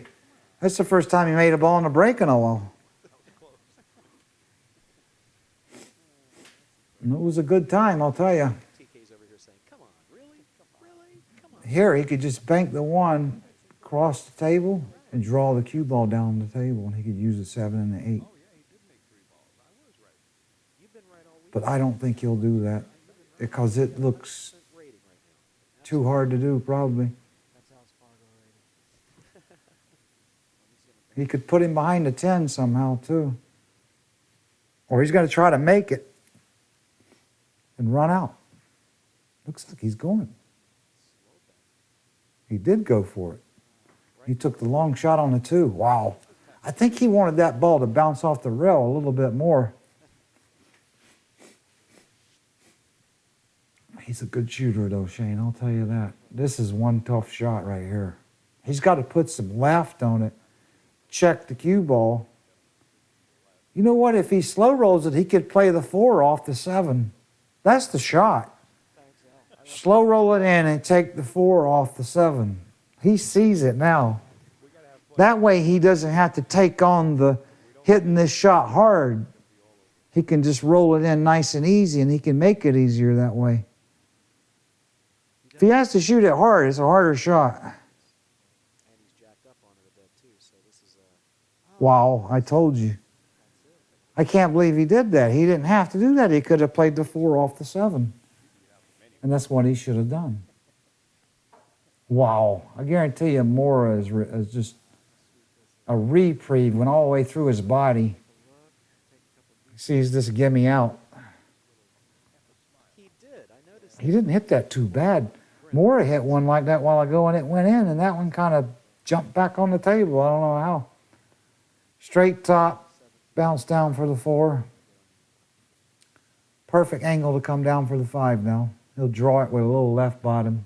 That's the first time he made a ball in the break in a while. And it was a good time, I'll tell you. TK's over here saying, come on, really? Really? Come on. Here, he could just bank the 1 across the table and draw the cue ball down the table, and he could use the 7 and the 8. Oh, yeah, he did make 3 balls. I was right. You've been right all week. But I don't think he'll do that because it looks Rating right now. too hard to do, probably. That's House Fargo rating. He could put him behind the 10 somehow, too. Or he's going to try to make it and run out. Looks like he's going. He did go for it. He took the long shot on the 2. Wow. I think he wanted that ball to bounce off the rail a little bit more. He's a good shooter, though, Shane. I'll tell you that. This is one tough shot right here. He's got to put some left on it. Check the cue ball. You know what? If he slow rolls it, he could play the 4 off the 7. That's the shot. Slow roll it in and take the 4 off the 7. He sees it now. That way he doesn't have to take on the hitting this shot hard. He can just roll it in nice and easy, and he can make it easier that way. If he has to shoot it hard, it's a harder shot. And he's jacked up on it a bit, too, so this is a... Wow, I told you. I can't believe he did that. He didn't have to do that. He could have played the 4 off the 7. And that's what he should have done. Wow. I guarantee you Morra is just a reprieve. Went all the way through his body. He sees this gimme out. He did. I noticed. He didn't hit that too bad. Morra hit one like that a while ago and it went in, and that one kind of jumped back on the table. I don't know how. Straight top. Bounce down for the 4. Perfect angle to come down for the 5 now. He'll draw it with a little left bottom.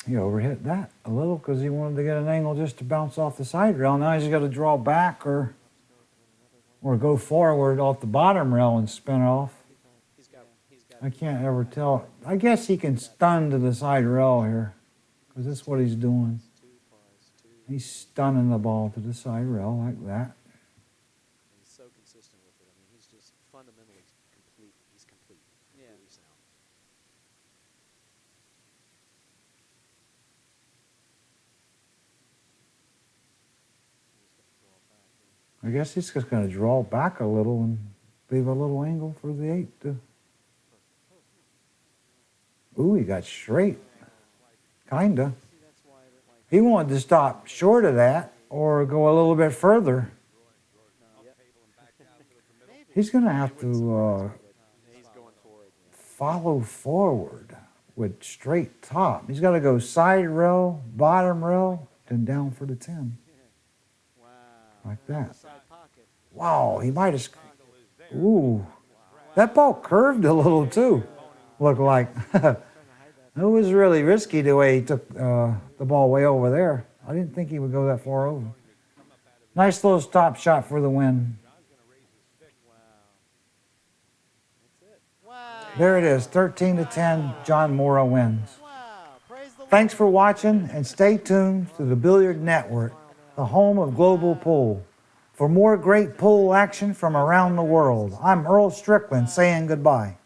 He overhit that a little because he wanted to get an angle just to bounce off the side rail. Now he's got to draw back or go forward off the bottom rail and spin off. He's got I can't ever tell. I guess he can stun to the side rail here because that's what he's doing. He's stunning the ball to the side rail like that. He's so consistent with it. I mean, he's just fundamentally complete. He's complete. Yeah. Completely sound. I guess he's just going to draw back a little and leave a little angle for the 8 to... Ooh, he got straight. Kinda. See, that's why I didn't like. He wanted to stop short of that or go a little bit further. He's going to have to He's going for it. Yeah. follow forward with straight top. He's got to go side rail, bottom rail, then down for the 10. Wow. Like that. Side pocket. Wow, he might have... Ooh. That ball curved a little too, looked like. It was really risky the way he took the ball way over there. I didn't think he would go that far over. Nice little stop shot for the win. Wow. There it is, 13 to 10, John Morra wins. Wow. Praise the Thanks for watching and stay tuned to the Billiard Network, the home of global pool. For more great pool action from around the world, I'm Earl Strickland saying goodbye.